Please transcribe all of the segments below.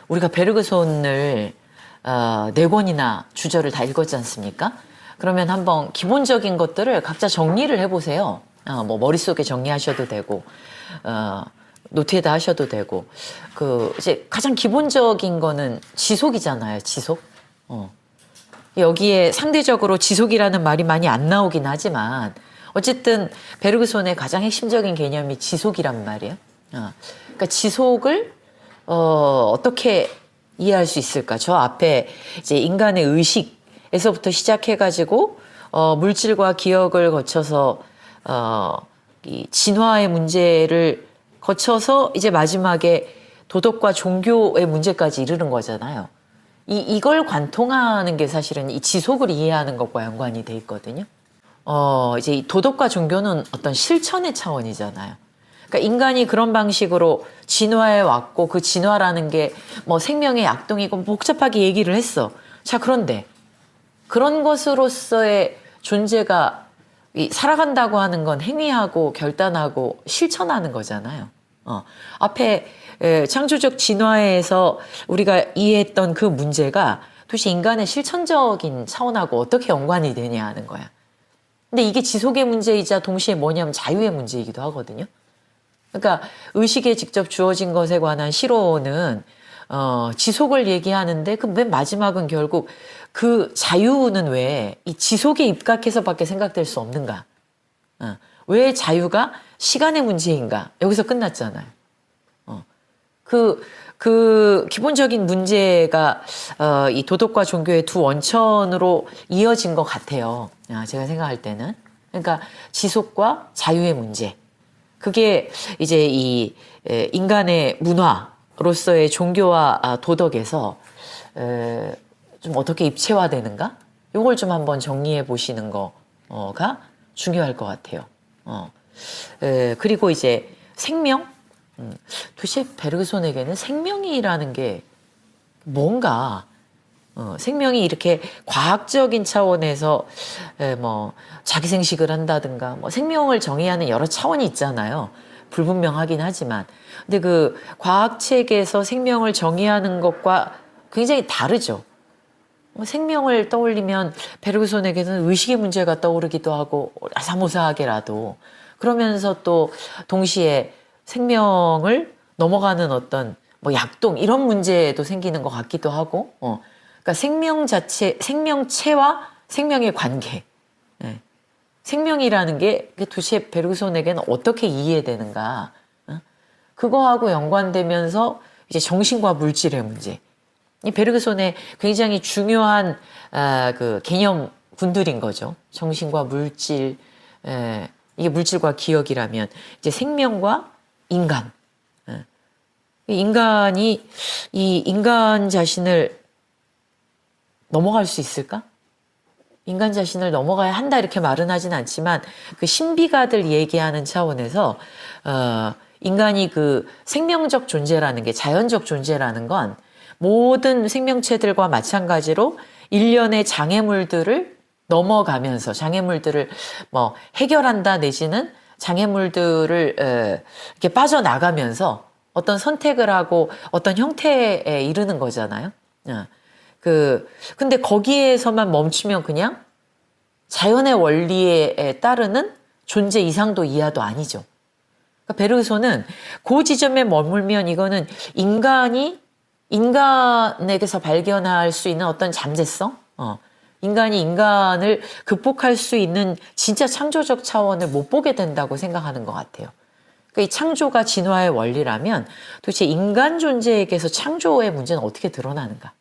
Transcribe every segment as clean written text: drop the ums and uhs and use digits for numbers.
우리가 베르그손을 네 권이나 주저를 다 읽었지 않습니까? 그러면 한번 기본적인 것들을 각자 정리를 해보세요. 뭐 머릿속에 정리하셔도 되고, 노트에다 하셔도 되고, 이제 가장 기본적인 거는 지속이잖아요, 지속. 여기에 상대적으로 지속이라는 말이 많이 안 나오긴 하지만, 어쨌든 베르그손의 가장 핵심적인 개념이 지속이란 말이에요. 그러니까 지속을 어떻게 이해할 수 있을까? 저 앞에 이제 인간의 의식에서부터 시작해가지고 물질과 기억을 거쳐서 이 진화의 문제를 거쳐서 이제 마지막에 도덕과 종교의 문제까지 이르는 거잖아요. 이걸 관통하는 게 사실은 이 지속을 이해하는 것과 연관이 돼 있거든요. 이제 이 도덕과 종교는 어떤 실천의 차원이잖아요. 그러니까 인간이 그런 방식으로 진화해 왔고 그 진화라는 게 뭐 생명의 약동이고 복잡하게 얘기를 했어. 자, 그런데 그런 것으로서의 존재가 살아간다고 하는 건 행위하고 결단하고 실천하는 거잖아요. 앞에 창조적 진화에서 우리가 이해했던 그 문제가 도대체 인간의 실천적인 차원하고 어떻게 연관이 되냐 하는 거야. 근데 이게 지속의 문제이자 동시에 뭐냐면 자유의 문제이기도 하거든요. 그러니까 의식에 직접 주어진 것에 관한 실호는 지속을 얘기하는데 그 맨 마지막은 결국 그 자유는 왜 이 지속에 입각해서밖에 생각될 수 없는가? 왜 자유가 시간의 문제인가? 여기서 끝났잖아요. 그 기본적인 문제가 이 도덕과 종교의 두 원천으로 이어진 것 같아요. 제가 생각할 때는. 그러니까 지속과 자유의 문제. 그게 이제 이 인간의 문화로서의 종교와 도덕에서 좀 어떻게 입체화되는가? 요걸 좀 한번 정리해 보시는 거가 중요할 것 같아요. 그리고 이제 생명? 도대체 베르그손에게는 생명이라는 게 뭔가, 생명이 이렇게 과학적인 차원에서 뭐 자기 생식을 한다든가 뭐 생명을 정의하는 여러 차원이 있잖아요. 불분명하긴 하지만. 근데 그 과학책에서 생명을 정의하는 것과 굉장히 다르죠. 생명을 떠올리면 베르그손에게는 의식의 문제가 떠오르기도 하고 사모사하게라도 그러면서 또 동시에 생명을 넘어가는 어떤 뭐 약동 이런 문제도 생기는 것 같기도 하고, 그러니까 생명 자체, 생명체와 생명의 관계, 생명이라는 게 도대체 베르그손에게는 어떻게 이해되는가, 그거하고 연관되면서 이제 정신과 물질의 문제, 이 베르그손의 굉장히 중요한 그 개념군들인 거죠. 정신과 물질, 이게 물질과 기억이라면 이제 생명과 인간. 인간이 이 인간 자신을 넘어갈 수 있을까? 인간 자신을 넘어가야 한다 이렇게 말은 하진 않지만 그 신비가들 얘기하는 차원에서 인간이 그 생명적 존재라는 게 자연적 존재라는 건 모든 생명체들과 마찬가지로 일련의 장애물들을 넘어가면서 장애물들을 뭐 해결한다 내지는 장애물들을 이렇게 빠져나가면서 어떤 선택을 하고 어떤 형태에 이르는 거잖아요. 근데 거기에서만 멈추면 그냥 자연의 원리에 따르는 존재 이상도 이하도 아니죠. 그러니까 베르그손은 그 지점에 머물면 이거는 인간에게서 발견할 수 있는 어떤 잠재성, 인간이 인간을 극복할 수 있는 진짜 창조적 차원을 못 보게 된다고 생각하는 것 같아요. 그러니까 이 창조가 진화의 원리라면 도대체 인간 존재에게서 창조의 문제는 어떻게 드러나는가?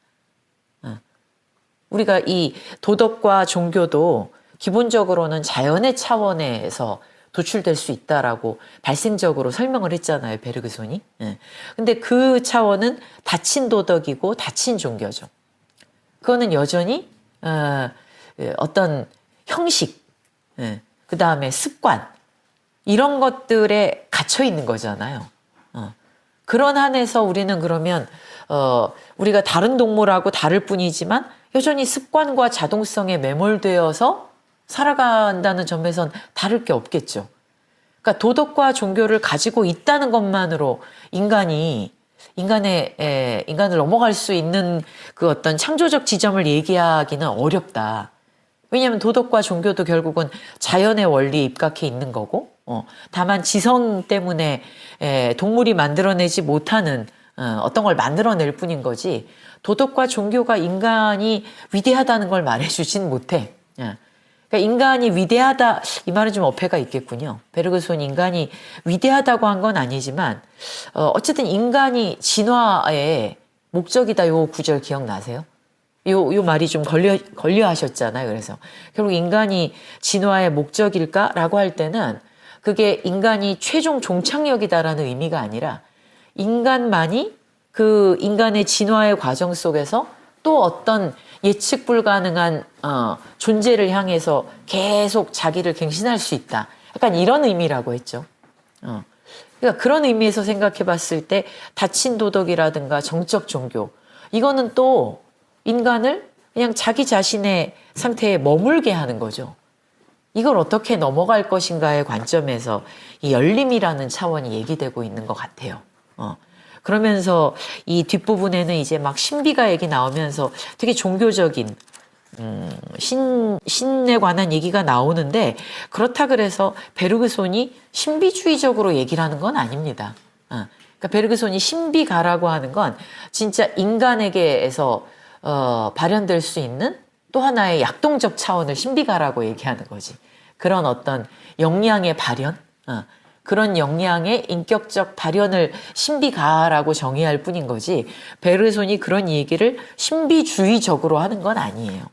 우리가 이 도덕과 종교도 기본적으로는 자연의 차원에서 도출될 수 있다라고 발생적으로 설명을 했잖아요, 베르그손이. 근데 그 차원은 닫힌 도덕이고 닫힌 종교죠. 그거는 여전히 어떤 형식, 그 다음에 습관 이런 것들에 갇혀 있는 거잖아요. 그런 한에서 우리는 그러면 우리가 다른 동물하고 다를 뿐이지만 여전히 습관과 자동성에 매몰되어서 살아간다는 점에선 다를 게 없겠죠. 그러니까 도덕과 종교를 가지고 있다는 것만으로 인간이 인간을 넘어갈 수 있는 그 어떤 창조적 지점을 얘기하기는 어렵다. 왜냐하면 도덕과 종교도 결국은 자연의 원리에 입각해 있는 거고, 다만 지성 때문에 동물이 만들어내지 못하는 어떤 걸 만들어낼 뿐인 거지, 도덕과 종교가 인간이 위대하다는 걸 말해주진 못해. 그러니까 인간이 위대하다, 이 말은 좀 어폐가 있겠군요. 베르그손이 인간이 위대하다고 한 건 아니지만, 어쨌든 인간이 진화의 목적이다, 요 구절 기억나세요? 요 말이 좀 걸려 하셨잖아요. 그래서 결국 인간이 진화의 목적일까라고 할 때는 그게 인간이 최종 종착역이다라는 의미가 아니라 인간만이 그 인간의 진화의 과정 속에서 또 어떤 예측 불가능한 존재를 향해서 계속 자기를 갱신할 수 있다. 약간 이런 의미라고 했죠. 그러니까 그런 의미에서 생각해 봤을 때 닫힌 도덕이라든가 정적 종교, 이거는 또 인간을 그냥 자기 자신의 상태에 머물게 하는 거죠. 이걸 어떻게 넘어갈 것인가의 관점에서 이 열림이라는 차원이 얘기되고 있는 것 같아요. 그러면서 이 뒷부분에는 이제 막 신비가 얘기 나오면서 되게 종교적인 신에 관한 얘기가 나오는데, 그렇다 그래서 베르그손이 신비주의적으로 얘기를 하는 건 아닙니다. 그러니까 베르그손이 신비가라고 하는 건 진짜 인간에게서 발현될 수 있는 또 하나의 약동적 차원을 신비가라고 얘기하는 거지. 그런 어떤 역량의 발현, 그런 역량의 인격적 발현을 신비가라고 정의할 뿐인 거지, 베르손이 그런 얘기를 신비주의적으로 하는 건 아니에요.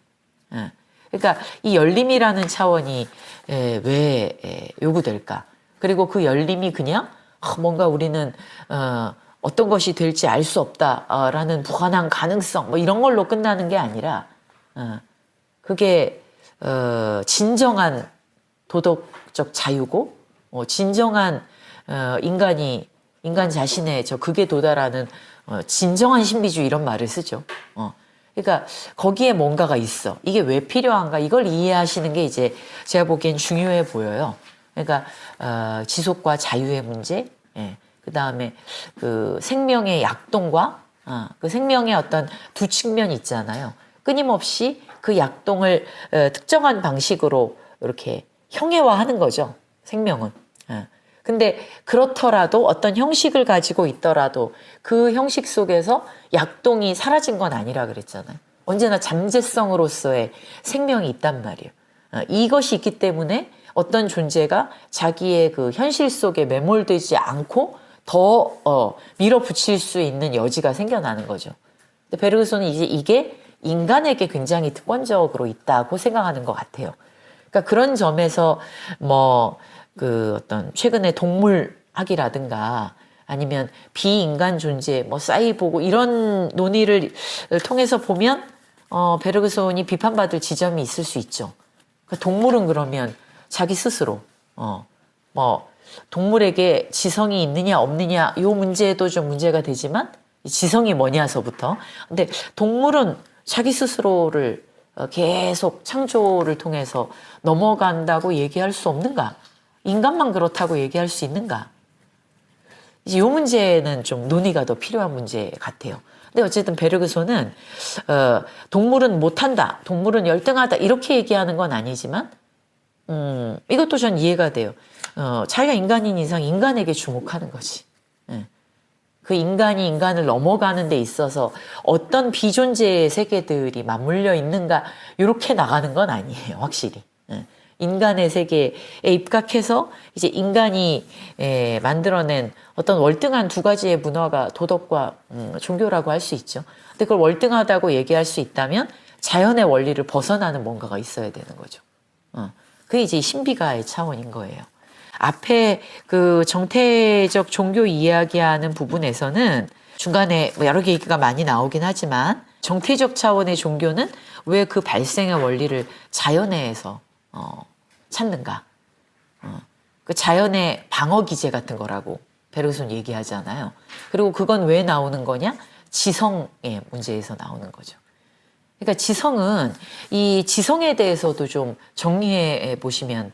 그러니까 이 열림이라는 차원이 왜 요구될까? 그리고 그 열림이 그냥 뭔가 우리는 어떤 것이 될지 알 수 없다라는 무한한 가능성 뭐 이런 걸로 끝나는 게 아니라, 그게 진정한 도덕적 자유고, 진정한 인간 자신의 저 극에 도달하는 진정한 신비주의, 이런 말을 쓰죠. 그러니까 거기에 뭔가가 있어. 이게 왜 필요한가? 이걸 이해하시는 게 이제 제가 보기엔 중요해 보여요. 그러니까 지속과 자유의 문제, 그 다음에 그 생명의 약동과 그 생명의 어떤 두 측면이 있잖아요. 끊임없이 그 약동을 특정한 방식으로 이렇게 형해화하는 거죠. 생명은. 근데 그렇더라도 어떤 형식을 가지고 있더라도 그 형식 속에서 약동이 사라진 건 아니라 그랬잖아요. 언제나 잠재성으로서의 생명이 있단 말이에요. 이것이 있기 때문에 어떤 존재가 자기의 그 현실 속에 매몰되지 않고 더 밀어붙일 수 있는 여지가 생겨나는 거죠. 근데 베르그손은 이제 이게 인간에게 굉장히 특권적으로 있다고 생각하는 것 같아요. 그러니까 그런 점에서 뭐 그 어떤 최근에 동물학이라든가 아니면 비인간 존재, 뭐 사이보그 이런 논의를 통해서 보면 베르그손이 비판받을 지점이 있을 수 있죠. 그러니까 동물은 그러면 자기 스스로 뭐 동물에게 지성이 있느냐 없느냐 이 문제도 좀 문제가 되지만, 지성이 뭐냐서부터. 근데 동물은 자기 스스로를 계속 창조를 통해서 넘어간다고 얘기할 수 없는가? 인간만 그렇다고 얘기할 수 있는가? 이제 이 문제는 좀 논의가 더 필요한 문제 같아요. 근데 어쨌든 베르그손은 동물은 못한다, 동물은 열등하다 이렇게 얘기하는 건 아니지만, 이것도 전 이해가 돼요. 자기가 인간인 이상 인간에게 주목하는 거지. 그 인간이 인간을 넘어가는 데 있어서 어떤 비존재의 세계들이 맞물려 있는가, 이렇게 나가는 건 아니에요, 확실히. 인간의 세계에 입각해서 이제 인간이 만들어낸 어떤 월등한 두 가지의 문화가 도덕과 종교라고 할 수 있죠. 근데 그걸 월등하다고 얘기할 수 있다면 자연의 원리를 벗어나는 뭔가가 있어야 되는 거죠. 그게 이제 신비가의 차원인 거예요. 앞에 그 정태적 종교 이야기하는 부분에서는 중간에 뭐 여러 개 얘기가 많이 나오긴 하지만, 정태적 차원의 종교는 왜 그 발생의 원리를 자연에서 찾는가? 그 자연의 방어 기제 같은 거라고 베르그손 얘기하잖아요. 그리고 그건 왜 나오는 거냐? 지성의 문제에서 나오는 거죠. 그러니까 지성은, 이 지성에 대해서도 좀 정리해 보시면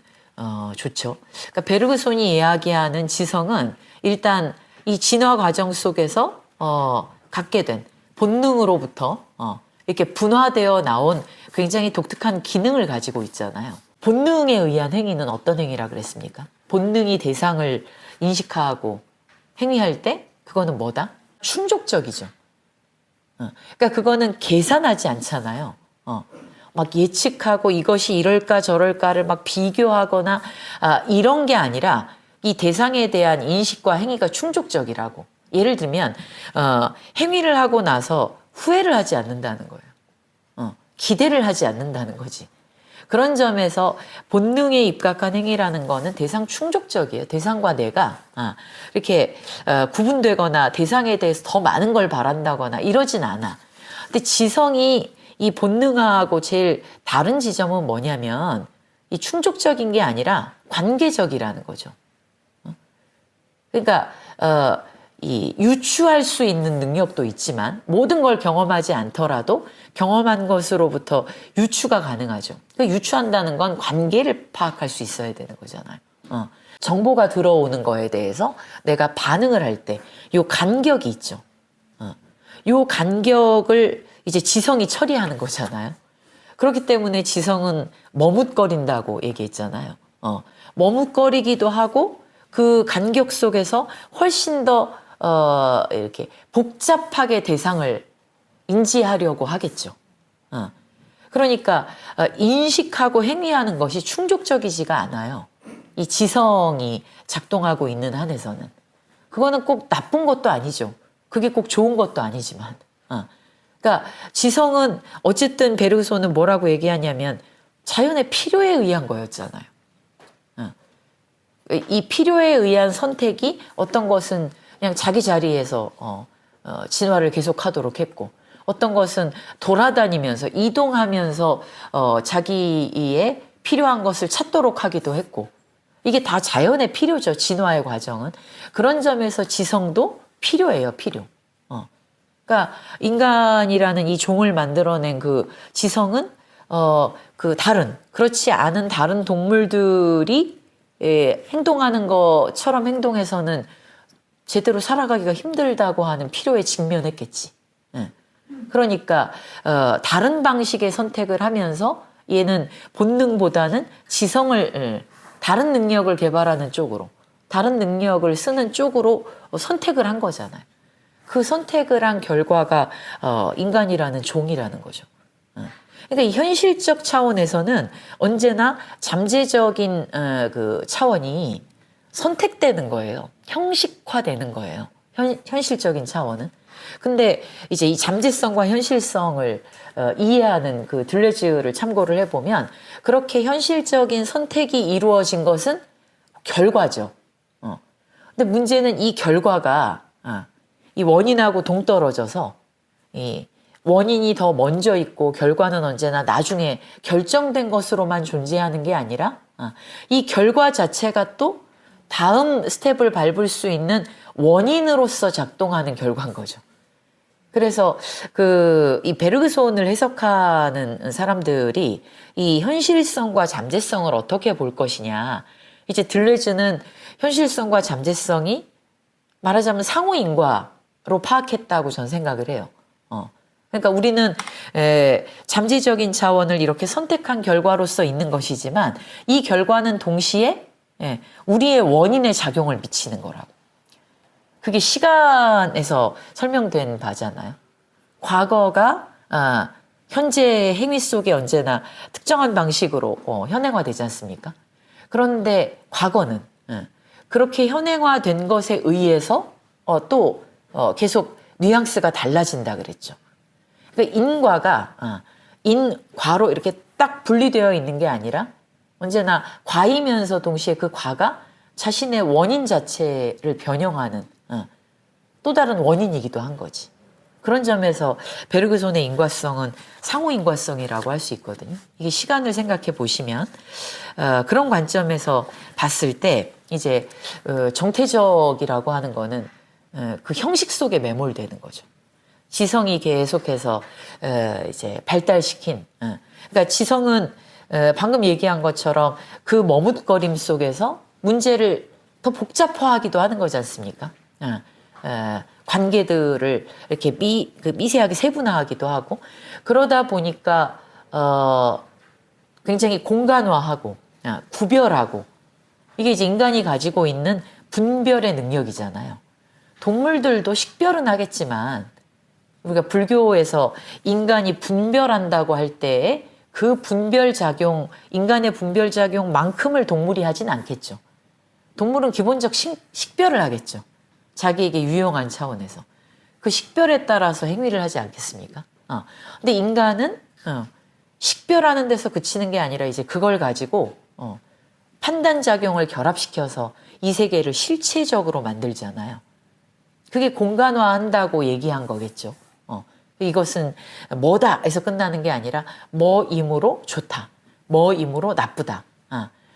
좋죠. 그러니까 베르그손이 이야기하는 지성은 일단 이 진화 과정 속에서 갖게 된 본능으로부터 이렇게 분화되어 나온 굉장히 독특한 기능을 가지고 있잖아요. 본능에 의한 행위는 어떤 행위라 그랬습니까? 본능이 대상을 인식하고 행위할 때 그거는 뭐다? 충족적이죠. 그러니까 그거는 계산하지 않잖아요. 막 예측하고 이것이 이럴까 저럴까를 막 비교하거나 이런 게 아니라 이 대상에 대한 인식과 행위가 충족적이라고. 예를 들면 행위를 하고 나서 후회를 하지 않는다는 거예요. 기대를 하지 않는다는 거지. 그런 점에서 본능에 입각한 행위라는 거는 대상 충족적이에요. 대상과 내가 이렇게 구분되거나 대상에 대해서 더 많은 걸 바란다거나 이러진 않아. 근데 지성이 이 본능하고 제일 다른 지점은 뭐냐면 이 충족적인 게 아니라 관계적이라는 거죠. 그러니까 이 유추할 수 있는 능력도 있지만 모든 걸 경험하지 않더라도 경험한 것으로부터 유추가 가능하죠. 그러니까 유추한다는 건 관계를 파악할 수 있어야 되는 거잖아요. 정보가 들어오는 거에 대해서 내가 반응을 할 때 요 간격이 있죠. 요 간격을 이제 지성이 처리하는 거잖아요. 그렇기 때문에 지성은 머뭇거린다고 얘기했잖아요. 머뭇거리기도 하고 그 간격 속에서 훨씬 더 이렇게 복잡하게 대상을 인지하려고 하겠죠. 그러니까 인식하고 행위하는 것이 충족적이지가 않아요. 이 지성이 작동하고 있는 한에서는. 그거는 꼭 나쁜 것도 아니죠. 그게 꼭 좋은 것도 아니지만. 그러니까 지성은 어쨌든 베르그소는 뭐라고 얘기하냐면 자연의 필요에 의한 거였잖아요. 이 필요에 의한 선택이 어떤 것은 그냥 자기 자리에서 진화를 계속하도록 했고 어떤 것은 돌아다니면서 이동하면서 자기의 필요한 것을 찾도록 하기도 했고 이게 다 자연의 필요죠. 진화의 과정은. 그런 점에서 지성도 필요해요. 필요. 그러니까 인간이라는 이 종을 만들어낸 그 지성은 그 그렇지 않은 다른 동물들이 행동하는 것처럼 행동해서는 제대로 살아가기가 힘들다고 하는 필요에 직면했겠지. 그러니까 다른 방식의 선택을 하면서 얘는 본능보다는 지성을 다른 능력을 개발하는 쪽으로 다른 능력을 쓰는 쪽으로 선택을 한 거잖아요. 그 선택을 한 결과가 인간이라는 종이라는 거죠. 그러니까 이 현실적 차원에서는 언제나 잠재적인 그 차원이 선택되는 거예요. 형식화되는 거예요. 현실적인 차원은. 근데 이제 이 잠재성과 현실성을 이해하는 그 들레즈를 참고를 해보면 그렇게 현실적인 선택이 이루어진 것은 결과죠. 근데 문제는 이 결과가 이 원인하고 동떨어져서 이 원인이 더 먼저 있고 결과는 언제나 나중에 결정된 것으로만 존재하는 게 아니라 이 결과 자체가 또 다음 스텝을 밟을 수 있는 원인으로서 작동하는 결과인 거죠. 그래서 이 베르그손을 해석하는 사람들이 이 현실성과 잠재성을 어떻게 볼 것이냐. 이제 들레즈는 현실성과 잠재성이 말하자면 상호인과로 파악했다고 전 생각을 해요. 그러니까 우리는 잠재적인 차원을 이렇게 선택한 결과로서 있는 것이지만 이 결과는 동시에 우리의 원인에 작용을 미치는 거라고. 그게 시간에서 설명된 바잖아요. 과거가 현재 행위 속에 언제나 특정한 방식으로 현행화되지 않습니까? 그런데 과거는 그렇게 현행화된 것에 의해서 또 계속 뉘앙스가 달라진다 그랬죠. 그러니까 인과가 인과로 이렇게 딱 분리되어 있는 게 아니라 언제나 과이면서 동시에 그 과가 자신의 원인 자체를 변형하는 또 다른 원인이기도 한 거지. 그런 점에서 베르그손의 인과성은 상호인과성이라고 할 수 있거든요. 이게 시간을 생각해 보시면 그런 관점에서 봤을 때 이제 정태적이라고 하는 거는 그 형식 속에 매몰되는 거죠. 지성이 계속해서 이제 발달시킨. 그러니까 지성은 방금 얘기한 것처럼 그 머뭇거림 속에서 문제를 더 복잡화하기도 하는 거지 않습니까? 관계들을 이렇게 미세하게 세분화하기도 하고 그러다 보니까 굉장히 공간화하고 구별하고 이게 이제 인간이 가지고 있는 분별의 능력이잖아요. 동물들도 식별은 하겠지만 우리가 불교에서 인간이 분별한다고 할 때에 그 분별작용, 인간의 분별작용만큼을 동물이 하진 않겠죠. 동물은 기본적 식별을 하겠죠. 자기에게 유용한 차원에서. 그 식별에 따라서 행위를 하지 않겠습니까? 근데 인간은 식별하는 데서 그치는 게 아니라 이제 그걸 가지고 판단작용을 결합시켜서 이 세계를 실체적으로 만들잖아요. 그게 공간화한다고 얘기한 거겠죠. 이것은 뭐다 해서 끝나는 게 아니라 뭐이므로 좋다, 뭐이므로 나쁘다.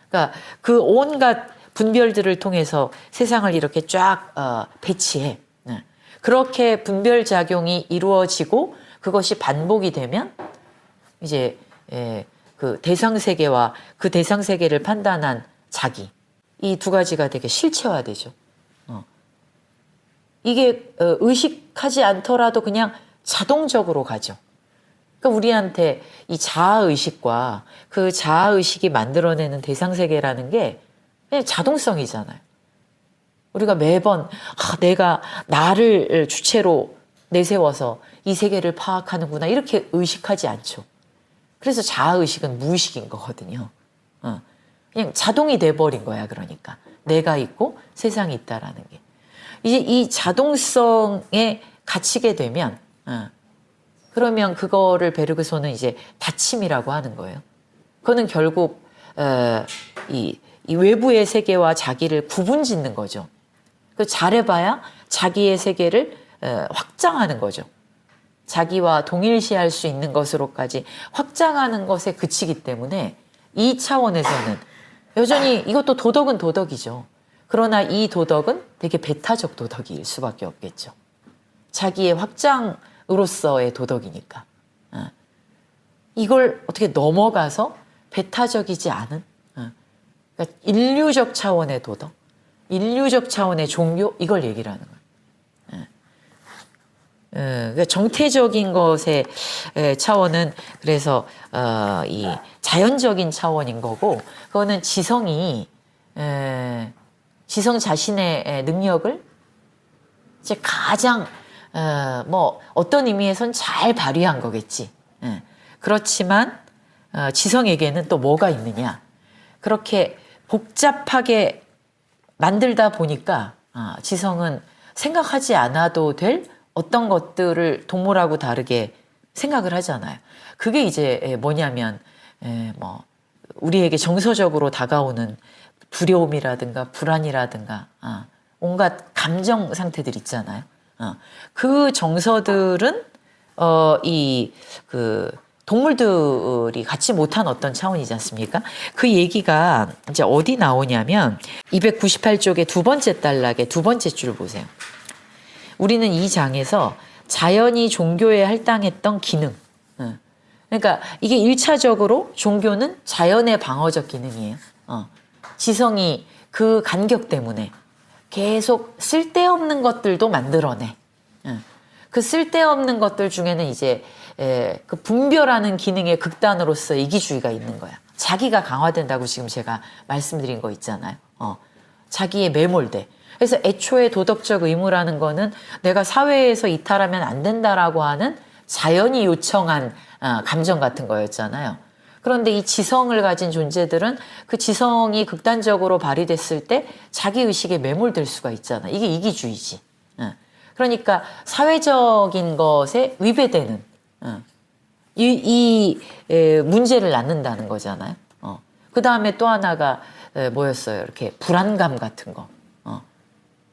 그러니까 그 온갖 분별들을 통해서 세상을 이렇게 쫙 배치해. 그렇게 분별작용이 이루어지고 그것이 반복이 되면 이제 그 대상세계와 그 대상세계를 판단한 자기 이 두 가지가 되게 실체화되죠. 이게 의식하지 않더라도 그냥 자동적으로 가죠. 그러니까 우리한테 이 자아의식과 그 자아의식이 만들어내는 대상세계라는 게 그냥 자동성이잖아요. 우리가 매번 내가 나를 주체로 내세워서 이 세계를 파악하는구나 이렇게 의식하지 않죠. 그래서 자아의식은 무의식인 거거든요. 그냥 자동이 돼버린 거야. 그러니까 내가 있고 세상이 있다라는 게. 이제 이 자동성에 갇히게 되면 그러면 그거를 베르그소는 이제 닫힘이라고 하는 거예요. 그거는 결국 이 외부의 세계와 자기를 구분짓는 거죠. 그 잘해봐야 자기의 세계를 확장하는 거죠. 자기와 동일시할 수 있는 것으로까지 확장하는 것에 그치기 때문에 이 차원에서는 여전히 이것도 도덕은 도덕이죠. 그러나 이 도덕은 되게 배타적 도덕일 수밖에 없겠죠. 자기의 확장으로서의 도덕이니까. 이걸 어떻게 넘어가서 배타적이지 않은 그러니까 인류적 차원의 도덕, 인류적 차원의 종교 이걸 얘기를 하는 거예요. 그러니까 정태적인 것의 차원은 그래서 이 자연적인 차원인 거고 그거는 지성이 지성 자신의 능력을 이제 가장 뭐 어떤 의미에선 잘 발휘한 거겠지. 그렇지만 지성에게는 또 뭐가 있느냐. 그렇게 복잡하게 만들다 보니까 지성은 생각하지 않아도 될 어떤 것들을 동물하고 다르게 생각을 하잖아요. 그게 이제 뭐냐면 뭐 우리에게 정서적으로 다가오는 두려움이라든가 불안이라든가 온갖 감정 상태들 있잖아요. 그 정서들은 이 그 동물들이 갖지 못한 어떤 차원이지 않습니까? 그 얘기가 이제 어디 나오냐면 298쪽의 두 번째 단락의 두 번째 줄 보세요. 우리는 이 장에서 자연이 종교에 할당했던 기능. 그러니까 이게 1차적으로 종교는 자연의 방어적 기능이에요. 지성이 그 간격 때문에 계속 쓸데없는 것들도 만들어내. 그 쓸데없는 것들 중에는 이제 그 분별하는 기능의 극단으로서 이기주의가 있는 거야. 자기가 강화된다고 지금 제가 말씀드린 거 있잖아요. 자기에 매몰돼. 그래서 애초에 도덕적 의무라는 거는 내가 사회에서 이탈하면 안 된다라고 하는 자연이 요청한 감정 같은 거였잖아요. 그런데 이 지성을 가진 존재들은 그 지성이 극단적으로 발휘됐을 때 자기의식에 매몰될 수가 있잖아. 이게 이기주의지. 그러니까 사회적인 것에 위배되는 이 문제를 낳는다는 거잖아요. 그 다음에 또 하나가 뭐였어요? 이렇게 불안감 같은 거.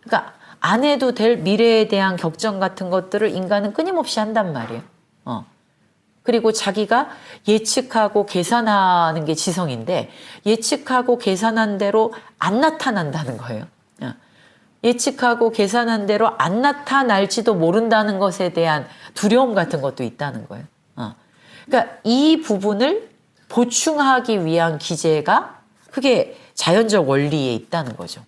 그러니까 안 해도 될 미래에 대한 걱정 같은 것들을 인간은 끊임없이 한단 말이에요. 그리고 자기가 예측하고 계산하는 게 지성인데 예측하고 계산한 대로 안 나타난다는 거예요. 예측하고 계산한 대로 안 나타날지도 모른다는 것에 대한 두려움 같은 것도 있다는 거예요. 그러니까 이 부분을 보충하기 위한 기제가 그게 자연적 원리에 있다는 거죠.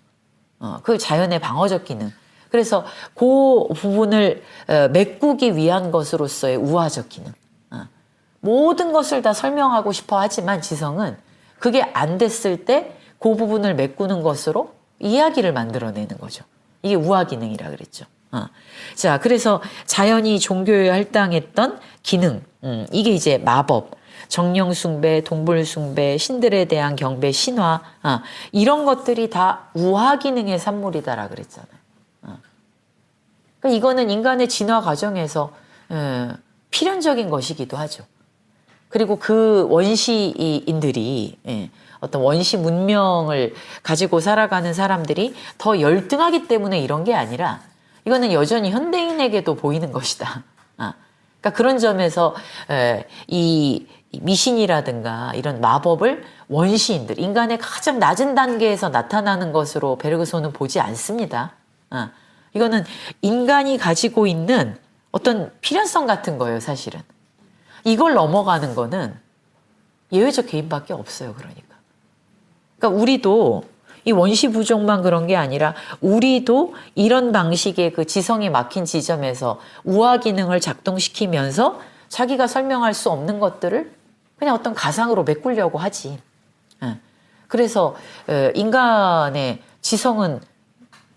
그 자연의 방어적 기능. 그래서 그 부분을 메꾸기 위한 것으로서의 우화적 기능. 모든 것을 다 설명하고 싶어 하지만 지성은 그게 안 됐을 때 그 부분을 메꾸는 것으로 이야기를 만들어내는 거죠. 이게 우화 기능이라 그랬죠. 자, 그래서 자연이 종교에 할당했던 기능, 이게 이제 마법, 정령 숭배, 동물 숭배, 신들에 대한 경배, 신화, 이런 것들이 다 우화 기능의 산물이다라 그랬잖아요. 그러니까 이거는 인간의 진화 과정에서 필연적인 것이기도 하죠. 그리고 그 원시인들이 어떤 원시 문명을 가지고 살아가는 사람들이 더 열등하기 때문에 이런 게 아니라 이거는 여전히 현대인에게도 보이는 것이다. 그러니까 그런 점에서 이 미신이라든가 이런 마법을 원시인들, 인간의 가장 낮은 단계에서 나타나는 것으로 베르그손은 보지 않습니다. 이거는 인간이 가지고 있는 어떤 필연성 같은 거예요, 사실은. 이걸 넘어가는 거는 예외적 개인밖에 없어요, 그러니까. 그러니까 우리도 이 원시 부족만 그런 게 아니라 우리도 이런 방식의 그 지성이 막힌 지점에서 우화 기능을 작동시키면서 자기가 설명할 수 없는 것들을 그냥 어떤 가상으로 메꾸려고 하지. 그래서 인간의 지성은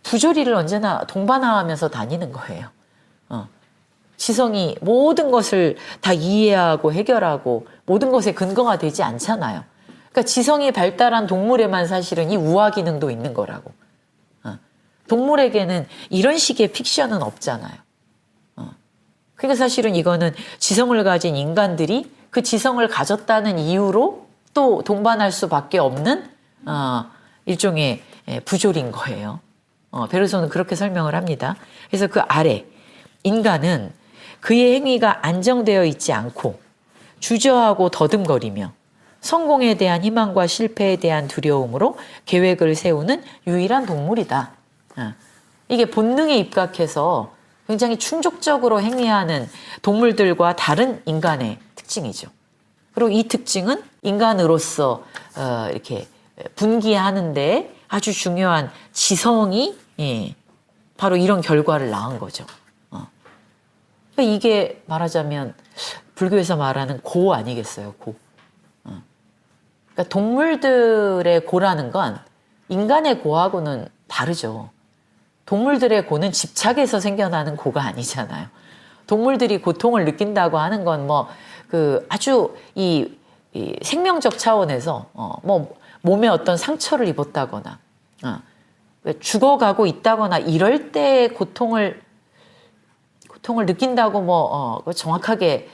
부조리를 언제나 동반하면서 다니는 거예요. 지성이 모든 것을 다 이해하고 해결하고 모든 것의 근거가 되지 않잖아요. 그러니까 지성이 발달한 동물에만 사실은 이 우화 기능도 있는 거라고. 동물에게는 이런 식의 픽션은 없잖아요. 그러니까 사실은 이거는 지성을 가진 인간들이 그 지성을 가졌다는 이유로 또 동반할 수밖에 없는 일종의 부조리인 거예요. 베르소는 그렇게 설명을 합니다. 그래서 그 아래 인간은 그의 행위가 안정되어 있지 않고 주저하고 더듬거리며 성공에 대한 희망과 실패에 대한 두려움으로 계획을 세우는 유일한 동물이다. 이게 본능에 입각해서 굉장히 충족적으로 행위하는 동물들과 다른 인간의 특징이죠. 그리고 이 특징은 인간으로서 이렇게 분기하는 데 아주 중요한 지성이 바로 이런 결과를 낳은 거죠. 그러니까 이게 말하자면 불교에서 말하는 고 아니겠어요, 고. 그러니까 동물들의 고라는 건 인간의 고하고는 다르죠. 동물들의 고는 집착에서 생겨나는 고가 아니잖아요. 동물들이 고통을 느낀다고 하는 건 뭐 그 아주 이 생명적 차원에서 뭐 몸에 어떤 상처를 입었다거나 죽어가고 있다거나 이럴 때 고통을 느낀다고 뭐 정확하게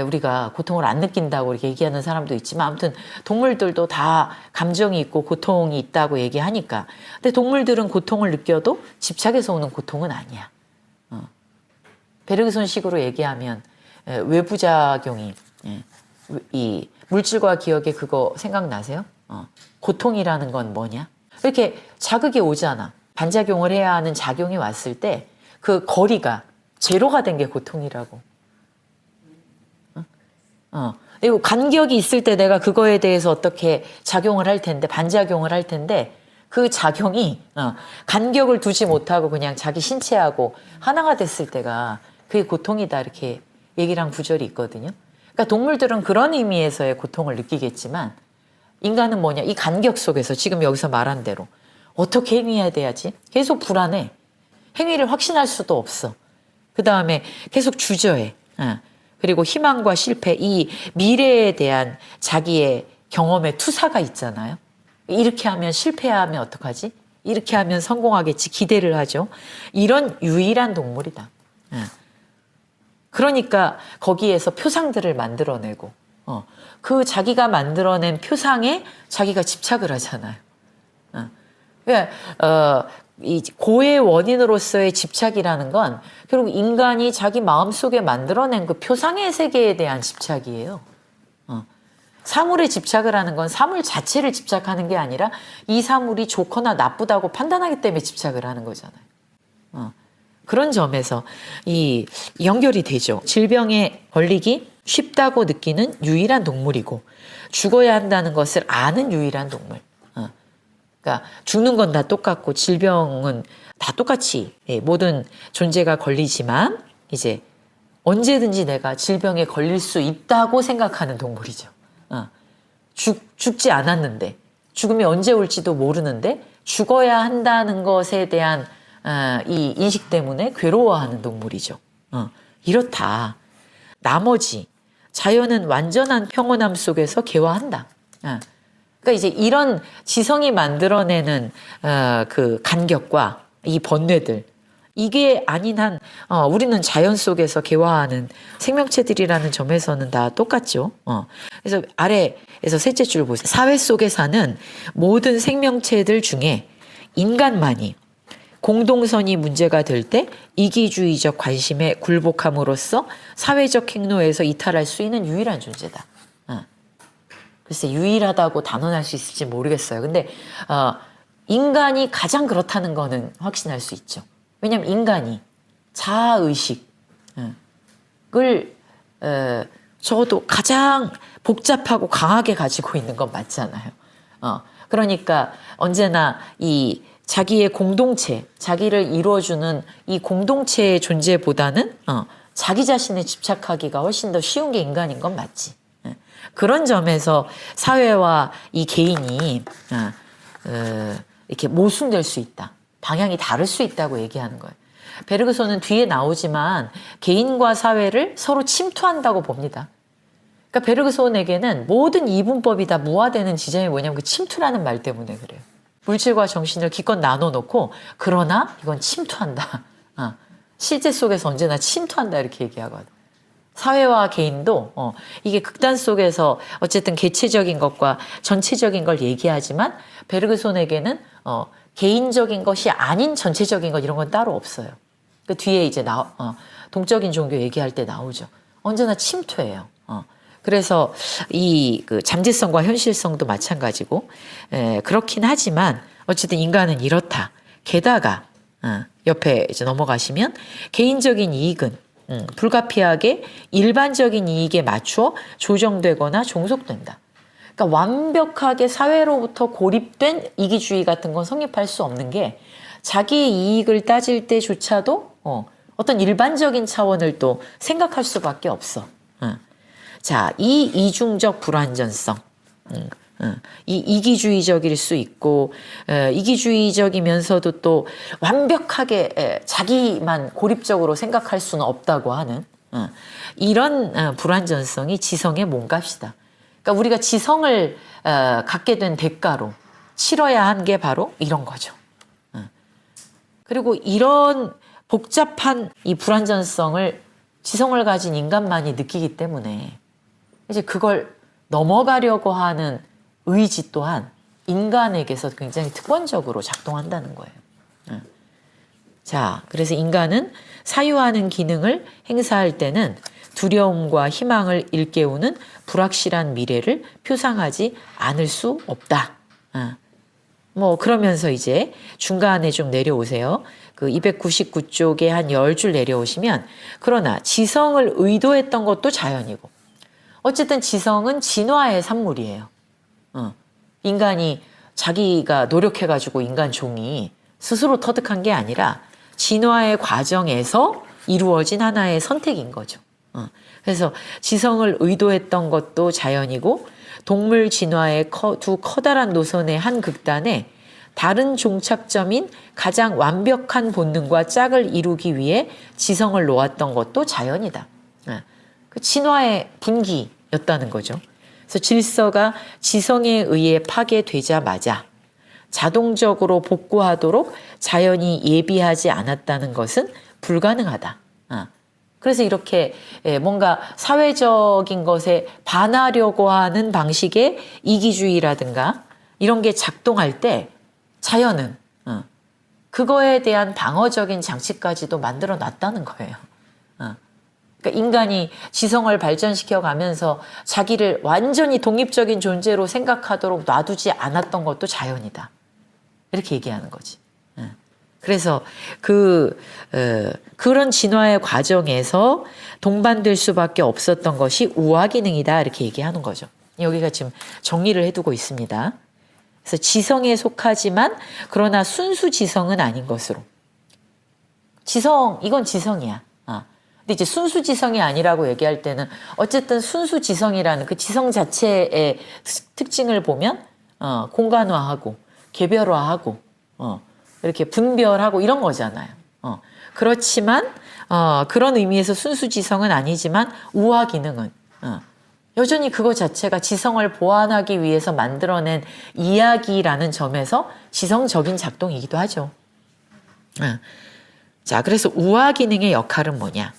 우리가 고통을 안 느낀다고 이렇게 얘기하는 사람도 있지만 아무튼 동물들도 다 감정이 있고 고통이 있다고 얘기하니까 근데 동물들은 고통을 느껴도 집착에서 오는 고통은 아니야. 베르그손식으로 얘기하면 외부작용이 이 물질과 기억에 그거 생각나세요? 고통이라는 건 뭐냐? 이렇게 자극이 오잖아. 반작용을 해야 하는 작용이 왔을 때 그 거리가 제로가 된 게 고통이라고. 그리고 간격이 있을 때 내가 그거에 대해서 어떻게 작용을 할 텐데, 반작용을 할 텐데, 그 작용이 간격을 두지 못하고 그냥 자기 신체하고 하나가 됐을 때가 그게 고통이다. 이렇게 얘기랑 구절이 있거든요. 그러니까 동물들은 그런 의미에서의 고통을 느끼겠지만, 인간은 뭐냐? 이 간격 속에서 지금 여기서 말한 대로 어떻게 행위해야 돼야지? 계속 불안해. 행위를 확신할 수도 없어. 그 다음에 계속 주저해. 그리고 희망과 실패, 이 미래에 대한 자기의 경험의 투사가 있잖아요. 이렇게 하면 실패하면 어떡하지? 이렇게 하면 성공하겠지. 기대를 하죠. 이런 유일한 동물이다. 그러니까 거기에서 표상들을 만들어내고 그 자기가 만들어낸 표상에 자기가 집착을 하잖아요. 그러니까 이 고의 원인으로서의 집착이라는 건 결국 인간이 자기 마음속에 만들어낸 그 표상의 세계에 대한 집착이에요. 사물에 집착을 하는 건 사물 자체를 집착하는 게 아니라 이 사물이 좋거나 나쁘다고 판단하기 때문에 집착을 하는 거잖아요. 그런 점에서 이 연결이 되죠. 질병에 걸리기 쉽다고 느끼는 유일한 동물이고 죽어야 한다는 것을 아는 유일한 동물. 그러니까 그러니까 죽는 건 다 똑같고 질병은 다 똑같이 모든 존재가 걸리지만 이제 언제든지 내가 질병에 걸릴 수 있다고 생각하는 동물이죠. 죽지 않았는데 죽음이 언제 올지도 모르는데 죽어야 한다는 것에 대한 이 인식 때문에 괴로워하는 동물이죠. 이렇다. 나머지 자연은 완전한 평온함 속에서 개화한다. 그러니까 이제 이런 지성이 만들어내는 그 간격과 이 번뇌들 이게 아닌 한 우리는 자연 속에서 개화하는 생명체들이라는 점에서는 다 똑같죠. 그래서 아래에서 셋째 줄 보세요. 사회 속에 사는 모든 생명체들 중에 인간만이 공동선이 문제가 될 때 이기주의적 관심에 굴복함으로써 사회적 행로에서 이탈할 수 있는 유일한 존재다. 글쎄 유일하다고 단언할 수 있을지 모르겠어요. 근데 인간이 가장 그렇다는 거는 확신할 수 있죠. 왜냐하면 인간이 자아의식을 적어도 가장 복잡하고 강하게 가지고 있는 건 맞잖아요. 그러니까 언제나 이 자기의 공동체, 자기를 이루어주는 이 공동체의 존재보다는 자기 자신에 집착하기가 훨씬 더 쉬운 게 인간인 건 맞지. 그런 점에서 사회와 이 개인이 이렇게 모순될 수 있다. 방향이 다를 수 있다고 얘기하는 거예요. 베르그손은 뒤에 나오지만 개인과 사회를 서로 침투한다고 봅니다. 그러니까 베르그손에게는 모든 이분법이 다 무화되는 지점이 뭐냐면 그 침투라는 말 때문에 그래요. 물질과 정신을 기껏 나눠놓고 그러나 이건 침투한다. 실제 속에서 언제나 침투한다 이렇게 얘기하거든. 사회와 개인도 이게 극단 속에서 어쨌든 개체적인 것과 전체적인 걸 얘기하지만 베르그손에게는 개인적인 것이 아닌 전체적인 것 이런 건 따로 없어요. 그 뒤에 이제 동적인 종교 얘기할 때 나오죠. 언제나 침투해요. 그래서 이 그 잠재성과 현실성도 마찬가지고 그렇긴 하지만 어쨌든 인간은 이렇다. 게다가 옆에 이제 넘어가시면 개인적인 이익은 불가피하게 일반적인 이익에 맞추어 조정되거나 종속된다. 그러니까 완벽하게 사회로부터 고립된 이기주의 같은 건 성립할 수 없는 게 자기의 이익을 따질 때조차도 어떤 일반적인 차원을 또 생각할 수밖에 없어. 자, 이 이중적 불완전성, 이 이기주의적일 수 있고 이기주의적이면서도 또 완벽하게 자기만 고립적으로 생각할 수는 없다고 하는 이런 불완전성이 지성의 몸값이다. 그러니까 우리가 지성을 갖게 된 대가로 치러야 한 게 바로 이런 거죠. 그리고 이런 복잡한 이 불완전성을 지성을 가진 인간만이 느끼기 때문에 이제 그걸 넘어가려고 하는 의지 또한 인간에게서 굉장히 특권적으로 작동한다는 거예요. 자, 그래서 인간은 사유하는 기능을 행사할 때는 두려움과 희망을 일깨우는 불확실한 미래를 표상하지 않을 수 없다. 뭐 그러면서 이제 중간에 좀 내려오세요. 그 299쪽에 한 10줄 내려오시면 그러나 지성을 의도했던 것도 자연이고 어쨌든 지성은 진화의 산물이에요. 인간이 자기가 노력해가지고 인간 종이 스스로 터득한 게 아니라 진화의 과정에서 이루어진 하나의 선택인 거죠. 그래서 지성을 의도했던 것도 자연이고 동물 진화의 두 커다란 노선의 한 극단에 다른 종착점인 가장 완벽한 본능과 짝을 이루기 위해 지성을 놓았던 것도 자연이다. 그 진화의 분기였다는 거죠. 그래서 질서가 지성에 의해 파괴되자마자 자동적으로 복구하도록 자연이 예비하지 않았다는 것은 불가능하다. 그래서 이렇게 뭔가 사회적인 것에 반하려고 하는 방식의 이기주의라든가 이런 게 작동할 때 자연은 그거에 대한 방어적인 장치까지도 만들어 놨다는 거예요. 그러니까 인간이 지성을 발전시켜 가면서 자기를 완전히 독립적인 존재로 생각하도록 놔두지 않았던 것도 자연이다. 이렇게 얘기하는 거지. 그래서 그런 진화의 과정에서 동반될 수밖에 없었던 것이 우화 기능이다. 이렇게 얘기하는 거죠. 여기가 지금 정리를 해두고 있습니다. 그래서 지성에 속하지만 그러나 순수 지성은 아닌 것으로. 지성, 이건 지성이야. 근데 이제 순수 지성이 아니라고 얘기할 때는 어쨌든 순수 지성이라는 그 지성 자체의 특징을 보면 공간화하고 개별화하고 이렇게 분별하고 이런 거잖아요. 그렇지만 그런 의미에서 순수 지성은 아니지만 우화 기능은 여전히 그거 자체가 지성을 보완하기 위해서 만들어낸 이야기라는 점에서 지성적인 작동이기도 하죠. 자, 그래서 우화 기능의 역할은 뭐냐?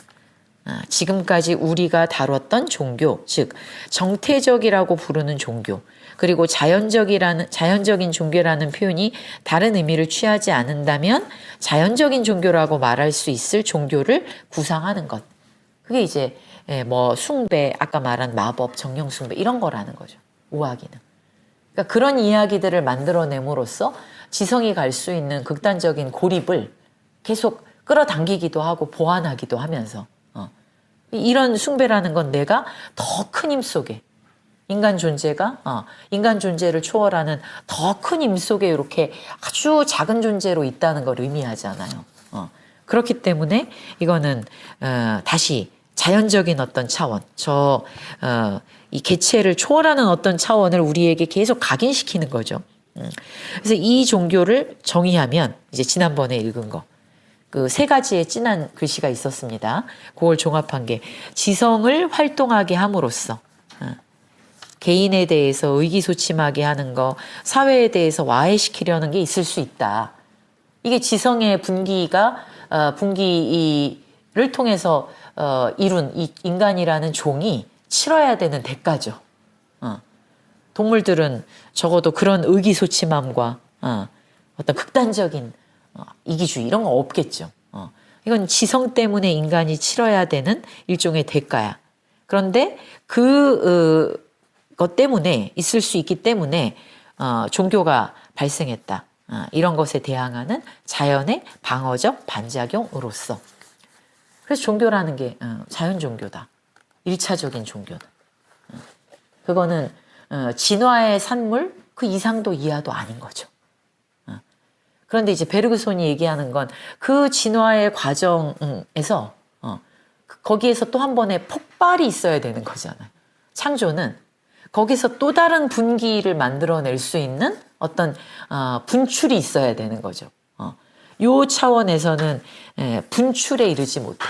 지금까지 우리가 다뤘던 종교, 즉 정태적이라고 부르는 종교, 그리고 자연적인 종교라는 표현이 다른 의미를 취하지 않는다면 자연적인 종교라고 말할 수 있을 종교를 구상하는 것. 그게 이제 뭐 숭배, 아까 말한 마법, 정령 숭배 이런 거라는 거죠. 우화 기능. 그러니까 그런 이야기들을 만들어냄으로써 지성이 갈 수 있는 극단적인 고립을 계속 끌어당기기도 하고 보완하기도 하면서 이런 숭배라는 건 내가 더 큰 힘 속에 인간 존재가 인간 존재를 초월하는 더 큰 힘 속에 이렇게 아주 작은 존재로 있다는 걸 의미하잖아요. 그렇기 때문에 이거는 다시 자연적인 어떤 차원, 이 개체를 초월하는 어떤 차원을 우리에게 계속 각인시키는 거죠. 그래서 이 종교를 정의하면 이제 지난번에 읽은 거. 그 세 가지의 진한 글씨가 있었습니다. 그걸 종합한 게 지성을 활동하게 함으로써 개인에 대해서 의기소침하게 하는 거, 사회에 대해서 와해시키려는 게 있을 수 있다. 이게 지성의 분기를 통해서 이룬 이 인간이라는 종이 치러야 되는 대가죠. 동물들은 적어도 그런 의기소침함과 어떤 극단적인 이기주의 이런 거 없겠죠. 이건 지성 때문에 인간이 치러야 되는 일종의 대가야. 그런데 그것 때문에 있을 수 있기 때문에 종교가 발생했다. 이런 것에 대항하는 자연의 방어적 반작용으로서. 그래서 종교라는 게 자연 종교다. 1차적인 종교다. 그거는 진화의 산물 그 이상도 이하도 아닌 거죠. 그런데 이제 베르그손이 얘기하는 건 그 진화의 과정에서 거기에서 또 한 번의 폭발이 있어야 되는 거잖아요. 창조는 거기서 또 다른 분기를 만들어낼 수 있는 어떤 분출이 있어야 되는 거죠. 요 차원에서는 분출에 이르지 못해.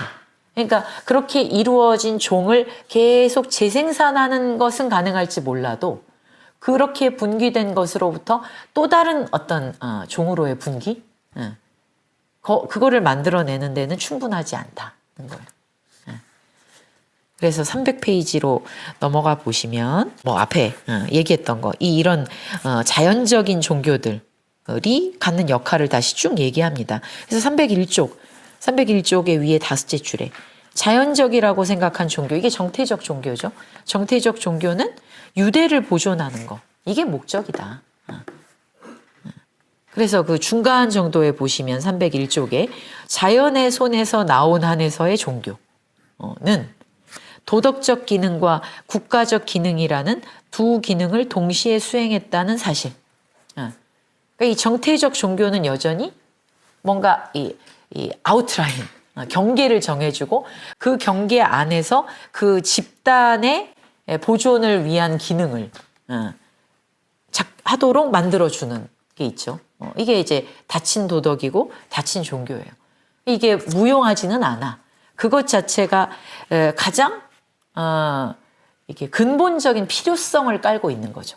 그러니까 그렇게 이루어진 종을 계속 재생산하는 것은 가능할지 몰라도 그렇게 분기된 것으로부터 또 다른 어떤 종으로의 분기? 그거를 만들어내는 데는 충분하지 않다는 거예요. 그래서 300페이지로 넘어가 보시면 뭐 앞에 얘기했던 거 이런 자연적인 종교들이 갖는 역할을 다시 쭉 얘기합니다. 그래서 301쪽의 위에 다섯째 줄에 자연적이라고 생각한 종교, 이게 정태적 종교죠. 정태적 종교는 유대를 보존하는 거, 이게 목적이다. 그래서 그 중간 정도에 보시면 301쪽에 자연의 손에서 나온 한에서의 종교는 도덕적 기능과 국가적 기능이라는 두 기능을 동시에 수행했다는 사실. 그러니까 이 정태적 종교는 여전히 뭔가 이 아웃라인, 경계를 정해주고 그 경계 안에서 그 집단의 보존을 위한 기능을 하도록 만들어주는 게 있죠. 이게 이제 닫힌 도덕이고 닫힌 종교예요. 이게 무용하지는 않아. 그것 자체가 가장 이게 근본적인 필요성을 깔고 있는 거죠.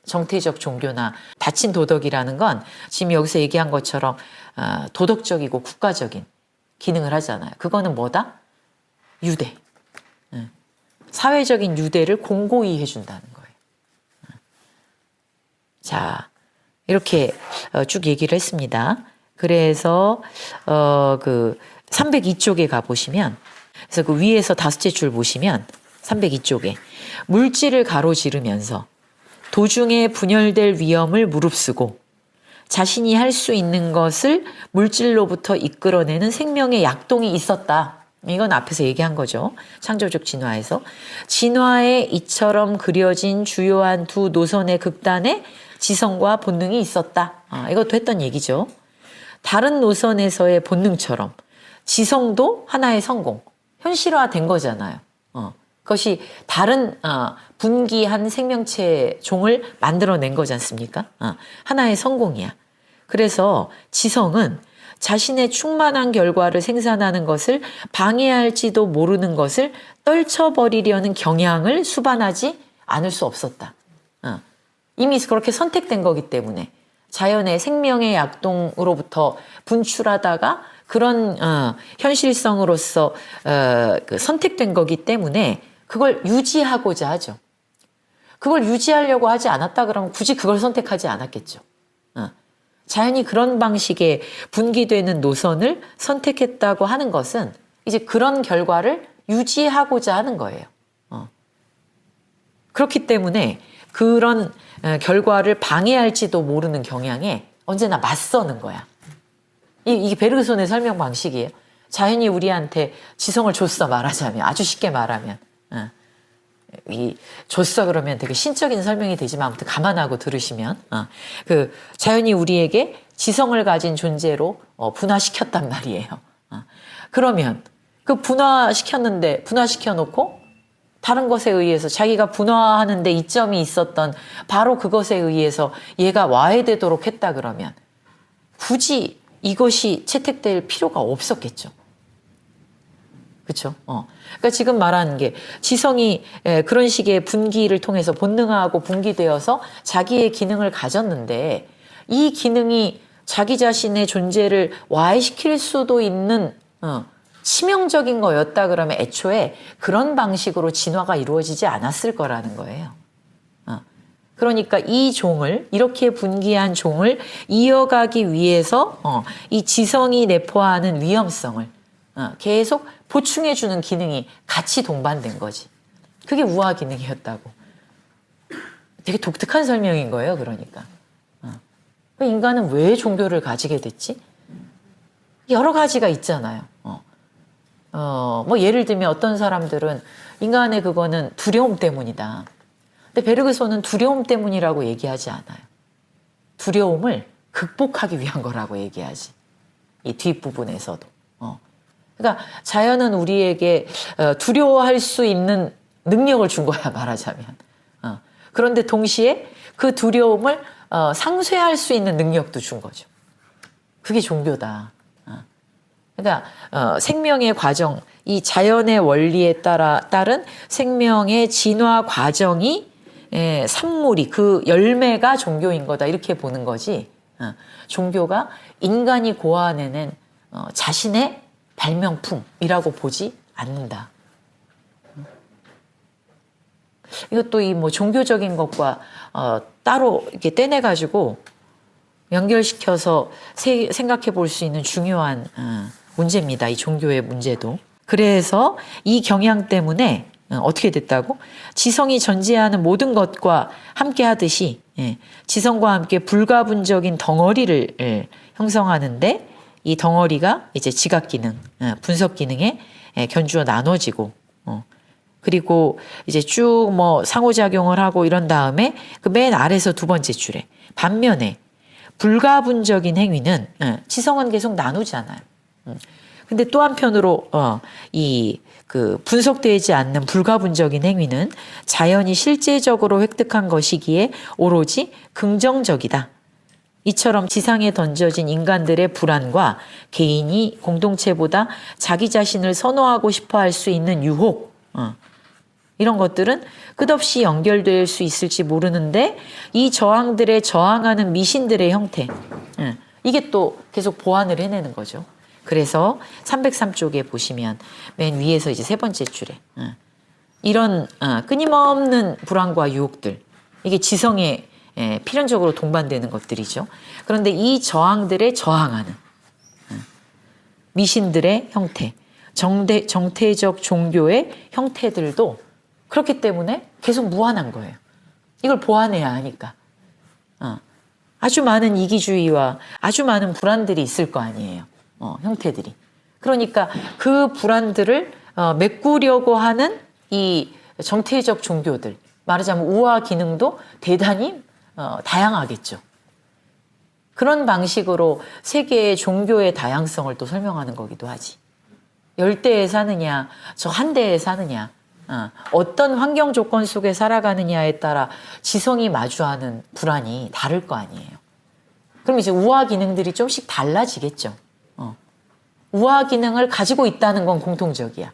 정태적 종교나 닫힌 도덕이라는 건 지금 여기서 얘기한 것처럼 도덕적이고 국가적인 기능을 하잖아요. 그거는 뭐다? 유대. 사회적인 유대를 공고히 해준다는 거예요. 자, 이렇게 쭉 얘기를 했습니다. 그래서 그 302쪽에 가보시면, 그래서 그 위에서 다섯째 줄 보시면 302쪽에 물질을 가로지르면서 도중에 분열될 위험을 무릅쓰고 자신이 할 수 있는 것을 물질로부터 이끌어내는 생명의 약동이 있었다. 이건 앞에서 얘기한 거죠. 창조적 진화에서. 진화에 이처럼 그려진 주요한 두 노선의 극단에 지성과 본능이 있었다. 이것도 했던 얘기죠. 다른 노선에서의 본능처럼 지성도 하나의 성공, 현실화된 거잖아요. 그것이 다른 분기한 생명체 종을 만들어낸 거지 않습니까? 하나의 성공이야. 그래서 지성은 자신의 충만한 결과를 생산하는 것을 방해할지도 모르는 것을 떨쳐버리려는 경향을 수반하지 않을 수 없었다. 이미 그렇게 선택된 거기 때문에 자연의 생명의 약동으로부터 분출하다가 그런 현실성으로서 선택된 거기 때문에 그걸 유지하고자 하죠. 그걸 유지하려고 하지 않았다 그러면 굳이 그걸 선택하지 않았겠죠. 자연이 그런 방식의 분기되는 노선을 선택했다고 하는 것은 이제 그런 결과를 유지하고자 하는 거예요. 그렇기 때문에 그런 결과를 방해할지도 모르는 경향에 언제나 맞서는 거야. 이게 베르그손의 설명 방식이에요. 자연이 우리한테 지성을 줬어 말하자면, 아주 쉽게 말하면. 이 줬어 그러면 되게 신적인 설명이 되지만 아무튼 감안하고 들으시면 그 자연이 우리에게 지성을 가진 존재로 분화시켰단 말이에요. 그러면 그 분화시켰는데 분화시켜 놓고 다른 것에 의해서 자기가 분화하는데 이점이 있었던 바로 그것에 의해서 얘가 와해되도록 했다 그러면 굳이 이것이 채택될 필요가 없었겠죠. 그렇죠? 그러니까 지금 말하는 게 지성이 그런 식의 분기를 통해서 본능화하고 분기되어서 자기의 기능을 가졌는데 이 기능이 자기 자신의 존재를 와해시킬 수도 있는 치명적인 거였다 그러면 애초에 그런 방식으로 진화가 이루어지지 않았을 거라는 거예요. 그러니까 이 종을 이렇게 분기한 종을 이어가기 위해서 이 지성이 내포하는 위험성을 계속 보충해주는 기능이 같이 동반된 거지. 그게 우화 기능이었다고. 되게 독특한 설명인 거예요. 그러니까. 인간은 왜 종교를 가지게 됐지? 여러 가지가 있잖아요. 뭐 예를 들면 어떤 사람들은 인간의 그거는 두려움 때문이다. 근데 베르그손은 두려움 때문이라고 얘기하지 않아요. 두려움을 극복하기 위한 거라고 얘기하지. 이 뒷부분에서도. 그러니까 자연은 우리에게 두려워할 수 있는 능력을 준 거야 말하자면. 그런데 동시에 그 두려움을 상쇄할 수 있는 능력도 준 거죠. 그게 종교다. 그러니까 생명의 과정, 이 자연의 원리에 따른 생명의 진화 과정이 산물이 그 열매가 종교인 거다 이렇게 보는 거지. 종교가 인간이 고안해낸 자신의 발명품이라고 보지 않는다. 이것도 이 뭐 종교적인 것과 따로 이렇게 떼내 가지고 연결시켜서 생각해 볼 수 있는 중요한 문제입니다. 이 종교의 문제도. 그래서 이 경향 때문에 어떻게 됐다고? 지성이 전제하는 모든 것과 함께 하듯이 지성과 함께 불가분적인 덩어리를 형성하는데 이 덩어리가 이제 지각 기능, 분석 기능에 견주어 나눠지고 그리고 이제 쭉 뭐 상호작용을 하고 이런 다음에 그 맨 아래서 두 번째 줄에 반면에 불가분적인 행위는 지성은 계속 나누잖아요. 근데 또 한편으로 이 그 분석되지 않는 불가분적인 행위는 자연이 실제적으로 획득한 것이기에 오로지 긍정적이다. 이처럼 지상에 던져진 인간들의 불안과 개인이 공동체보다 자기 자신을 선호하고 싶어 할 수 있는 유혹, 이런 것들은 끝없이 연결될 수 있을지 모르는데 이 저항들에 저항하는 미신들의 형태, 이게 또 계속 보완을 해내는 거죠. 그래서 303쪽에 보시면 맨 위에서 이제 세 번째 줄에 이런 끊임없는 불안과 유혹들, 이게 지성에 필연적으로 동반되는 것들이죠. 그런데 이 저항들에 저항하는 미신들의 형태, 정태적 종교의 형태들도 그렇기 때문에 계속 무한한 거예요. 이걸 보완해야 하니까. 아주 많은 이기주의와 아주 많은 불안들이 있을 거 아니에요. 형태들이. 그러니까 그 불안들을 메꾸려고 하는 이 정태적 종교들, 말하자면 우화 기능도 대단히 다양하겠죠. 그런 방식으로 세계의 종교의 다양성을 또 설명하는 거기도 하지. 열대에 사느냐, 저 한대에 사느냐, 어떤 환경 조건 속에 살아가느냐에 따라 지성이 마주하는 불안이 다를 거 아니에요. 그럼 이제 우화 기능들이 좀씩 달라지겠죠. 우화 기능을 가지고 있다는 건 공통적이야.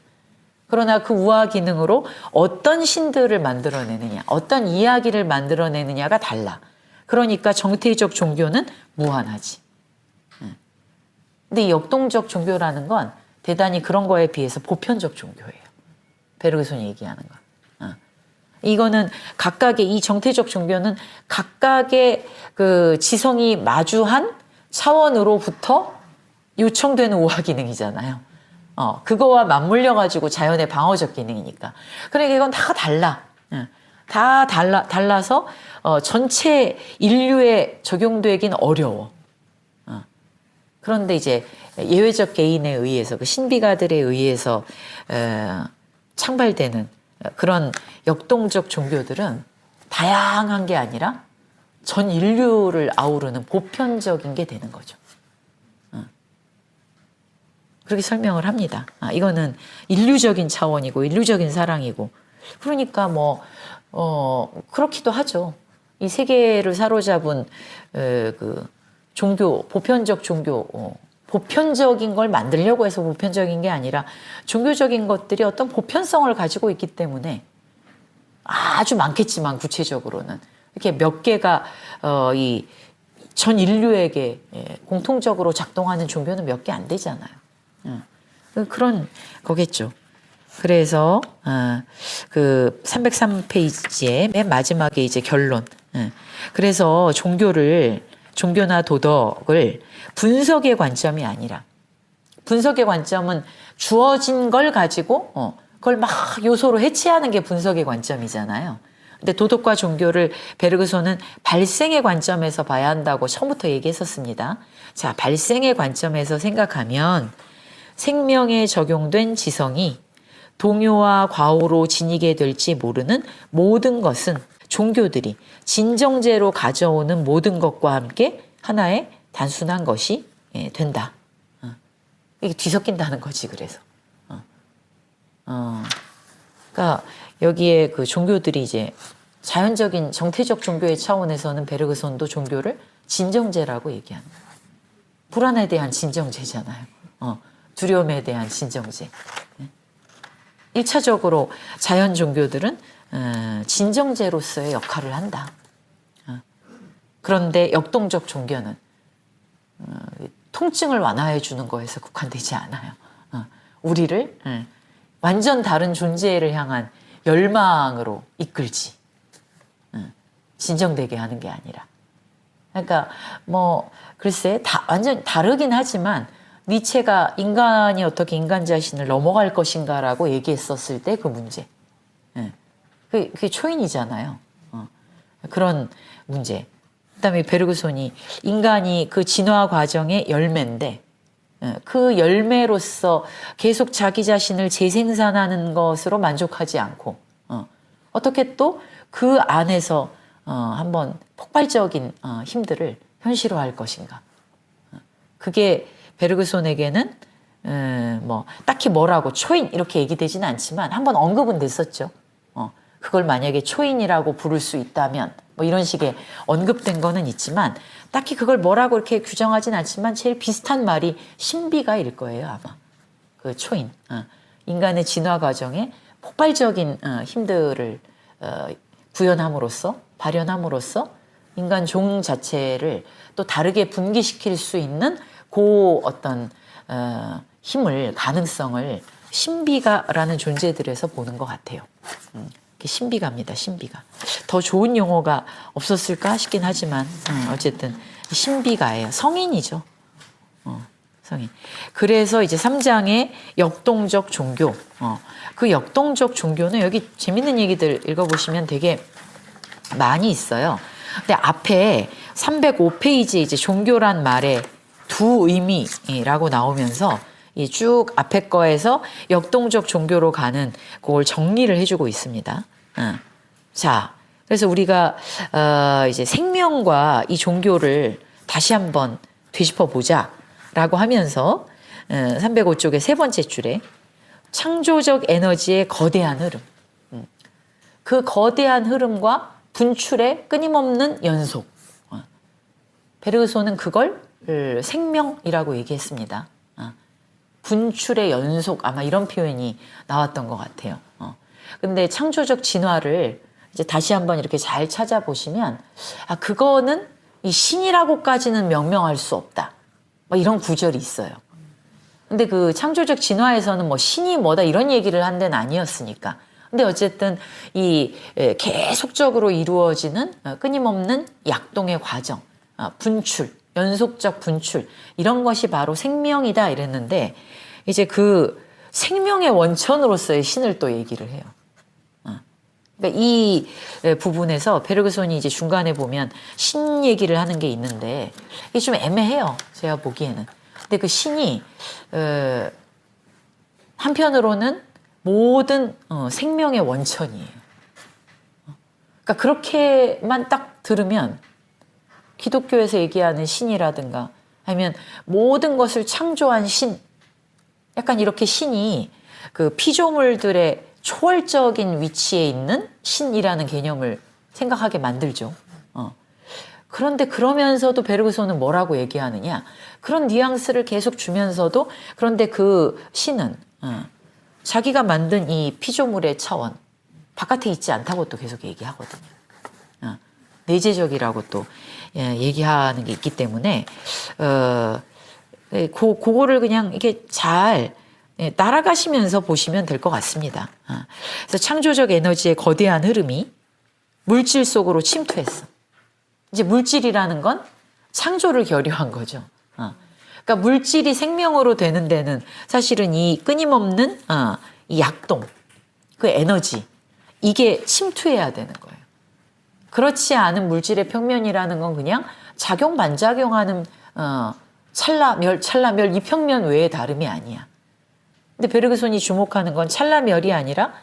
그러나 그 우화 기능으로 어떤 신들을 만들어내느냐, 어떤 이야기를 만들어내느냐가 달라. 그러니까 정태적 종교는 무한하지. 근데 이 역동적 종교라는 건 대단히 그런 거에 비해서 보편적 종교예요. 베르그손이 얘기하는 거. 이거는 각각의 이 정태적 종교는 각각의 그 지성이 마주한 차원으로부터 요청되는 우화 기능이잖아요. 그거와 맞물려 가지고 자연의 방어적 기능이니까. 그러니까 이건 다 달라. 다 달라서 전체 인류에 적용되긴 어려워. 그런데 이제 예외적 개인에 의해서 그 신비가들에 의해서 창발되는 그런 역동적 종교들은 다양한 게 아니라 전 인류를 아우르는 보편적인 게 되는 거죠. 그렇게 설명을 합니다. 이거는 인류적인 차원이고 인류적인 사랑이고 그러니까 그렇기도 하죠. 이 세계를 사로잡은 그 종교, 보편적 종교, 보편적인 걸 만들려고 해서 보편적인 게 아니라 종교적인 것들이 어떤 보편성을 가지고 있기 때문에 아주 많겠지만 구체적으로는 이렇게 몇 개가 이 전 인류에게 공통적으로 작동하는 종교는 몇 개 안 되잖아요. 그런 거겠죠. 그래서 그 303페이지의 맨 마지막에 이제 결론. 그래서 종교나 도덕을 분석의 관점이 아니라 분석의 관점은 주어진 걸 가지고 그걸 막 요소로 해체하는 게 분석의 관점이잖아요. 근데 도덕과 종교를 베르그손은 발생의 관점에서 봐야 한다고 처음부터 얘기했었습니다. 자, 발생의 관점에서 생각하면 생명에 적용된 지성이 동요와 과오로 지니게 될지 모르는 모든 것은 종교들이 진정제로 가져오는 모든 것과 함께 하나의 단순한 것이 된다. 이게 뒤섞인다는 거지, 그래서. 그러니까 여기에 그 종교들이 이제 자연적인 정태적 종교의 차원에서는 베르그손도 종교를 진정제라고 얘기합니다. 불안에 대한 진정제잖아요. 두려움에 대한 진정제. 1차적으로 자연 종교들은 진정제로서의 역할을 한다. 그런데 역동적 종교는 통증을 완화해 주는 거에서 국한되지 않아요. 우리를 완전 다른 존재를 향한 열망으로 이끌지. 진정되게 하는 게 아니라. 그러니까 글쎄 완전 다르긴 하지만 니체가 인간이 어떻게 인간 자신을 넘어갈 것인가라고 얘기했었을 때 그 문제. 그게 초인이잖아요. 그런 문제. 그다음에 베르그손이 인간이 그 진화 과정의 열매인데 그 열매로서 계속 자기 자신을 재생산하는 것으로 만족하지 않고 어떻게 또 그 안에서 한번 폭발적인 힘들을 현실화할 것인가. 그게 베르그손에게는 딱히 뭐라고 초인 이렇게 얘기되지는 않지만 한번 언급은 됐었죠. 그걸 만약에 초인이라고 부를 수 있다면 이런 식의 언급된 거는 있지만 딱히 그걸 뭐라고 이렇게 규정하진 않지만 제일 비슷한 말이 신비가일 거예요, 아마. 그 초인. 인간의 진화 과정에 폭발적인 힘들을 구현함으로써 발현함으로써 인간 종 자체를 또 다르게 분기시킬 수 있는 그 어떤 힘을 가능성을 신비가라는 존재들에서 보는 것 같아요. 신비가입니다. 신비가. 더 좋은 용어가 없었을까 싶긴 하지만 어쨌든 신비가예요. 성인이죠. 성인. 그래서 이제 3장의 역동적 종교. 그 역동적 종교는 여기 재밌는 얘기들 읽어보시면 되게 많이 있어요. 근데 앞에 305페이지 이제 종교란 말에 두 의미라고 나오면서 이 쭉 앞에 거에서 역동적 종교로 가는 그걸 정리를 해주고 있습니다. 자, 그래서 우리가 이제 생명과 이 종교를 다시 한번 되짚어 보자라고 하면서 305쪽의 세 번째 줄에 창조적 에너지의 거대한 흐름, 그 거대한 흐름과 분출의 끊임없는 연속. 베르그소는 그걸 생명이라고 얘기했습니다. 분출의 연속, 아마 이런 표현이 나왔던 것 같아요. 근데 창조적 진화를 이제 다시 한번 이렇게 잘 찾아보시면, 그거는 이 신이라고까지는 명명할 수 없다. 막 이런 구절이 있어요. 근데 그 창조적 진화에서는 뭐 신이 뭐다 이런 얘기를 한 데는 아니었으니까. 근데 어쨌든 이 계속적으로 이루어지는 끊임없는 약동의 과정, 분출, 연속적 분출, 이런 것이 바로 생명이다 이랬는데, 이제 그 생명의 원천으로서의 신을 또 얘기를 해요. 그러니까 이 부분에서 베르그손이 이제 중간에 보면 신 얘기를 하는 게 있는데, 이게 좀 애매해요, 제가 보기에는. 근데 그 신이 한편으로는 모든 생명의 원천이에요. 그러니까 그렇게만 딱 들으면 기독교에서 얘기하는 신이라든가 아니면 모든 것을 창조한 신, 약간 이렇게 신이 그 피조물들의 초월적인 위치에 있는 신이라는 개념을 생각하게 만들죠. 그런데 그러면서도 베르그손은 뭐라고 얘기하느냐, 그런 뉘앙스를 계속 주면서도, 그런데 그 신은 자기가 만든 이 피조물의 차원 바깥에 있지 않다고 또 계속 얘기하거든요. 내재적이라고 또 얘기하는 게 있기 때문에 그거를 그냥 이렇게 잘 따라가시면서 보시면 될 것 같습니다. 그래서 창조적 에너지의 거대한 흐름이 물질 속으로 침투했어. 이제 물질이라는 건 창조를 결여한 거죠. 그러니까 물질이 생명으로 되는 데는 사실은 이 끊임없는 이 약동, 그 에너지, 이게 침투해야 되는 거예요. 그렇지 않은 물질의 평면이라는 건 그냥 작용 반작용하는 찰나멸 이 평면 외에 다름이 아니야. 근데 베르그손이 주목하는 건 찰나멸이 아니라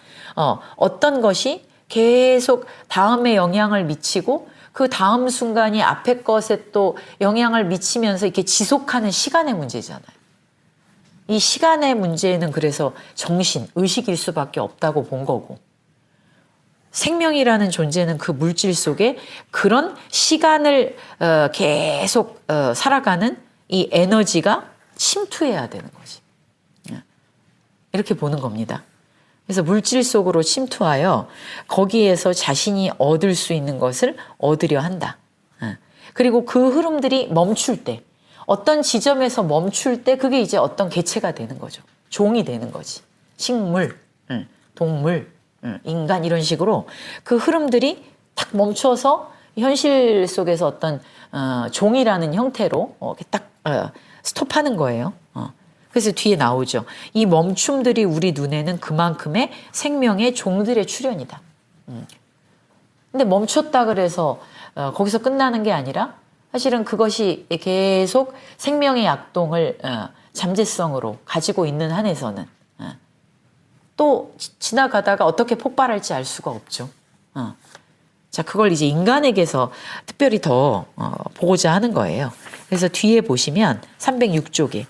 어떤 것이 계속 다음에 영향을 미치고 그 다음 순간이 앞에 것에 또 영향을 미치면서 이렇게 지속하는 시간의 문제잖아요. 이 시간의 문제는 그래서 정신, 의식일 수밖에 없다고 본 거고, 생명이라는 존재는 그 물질 속에 그런 시간을 계속 살아가는 이 에너지가 침투해야 되는 거지. 이렇게 보는 겁니다. 그래서 물질 속으로 침투하여 거기에서 자신이 얻을 수 있는 것을 얻으려 한다. 그리고 그 흐름들이 멈출 때, 어떤 지점에서 멈출 때 그게 이제 어떤 개체가 되는 거죠. 종이 되는 거지. 식물, 동물, 인간, 이런 식으로 그 흐름들이 딱 멈춰서 현실 속에서 어떤 종이라는 형태로 딱 스톱하는 거예요. 그래서 뒤에 나오죠. 이 멈춤들이 우리 눈에는 그만큼의 생명의 종들의 출현이다. 근데 멈췄다 그래서 거기서 끝나는 게 아니라 사실은 그것이 계속 생명의 약동을 잠재성으로 가지고 있는 한에서는 또 지나가다가 어떻게 폭발할지 알 수가 없죠. 자, 그걸 이제 인간에게서 특별히 더 보고자 하는 거예요. 그래서 뒤에 보시면 306쪽에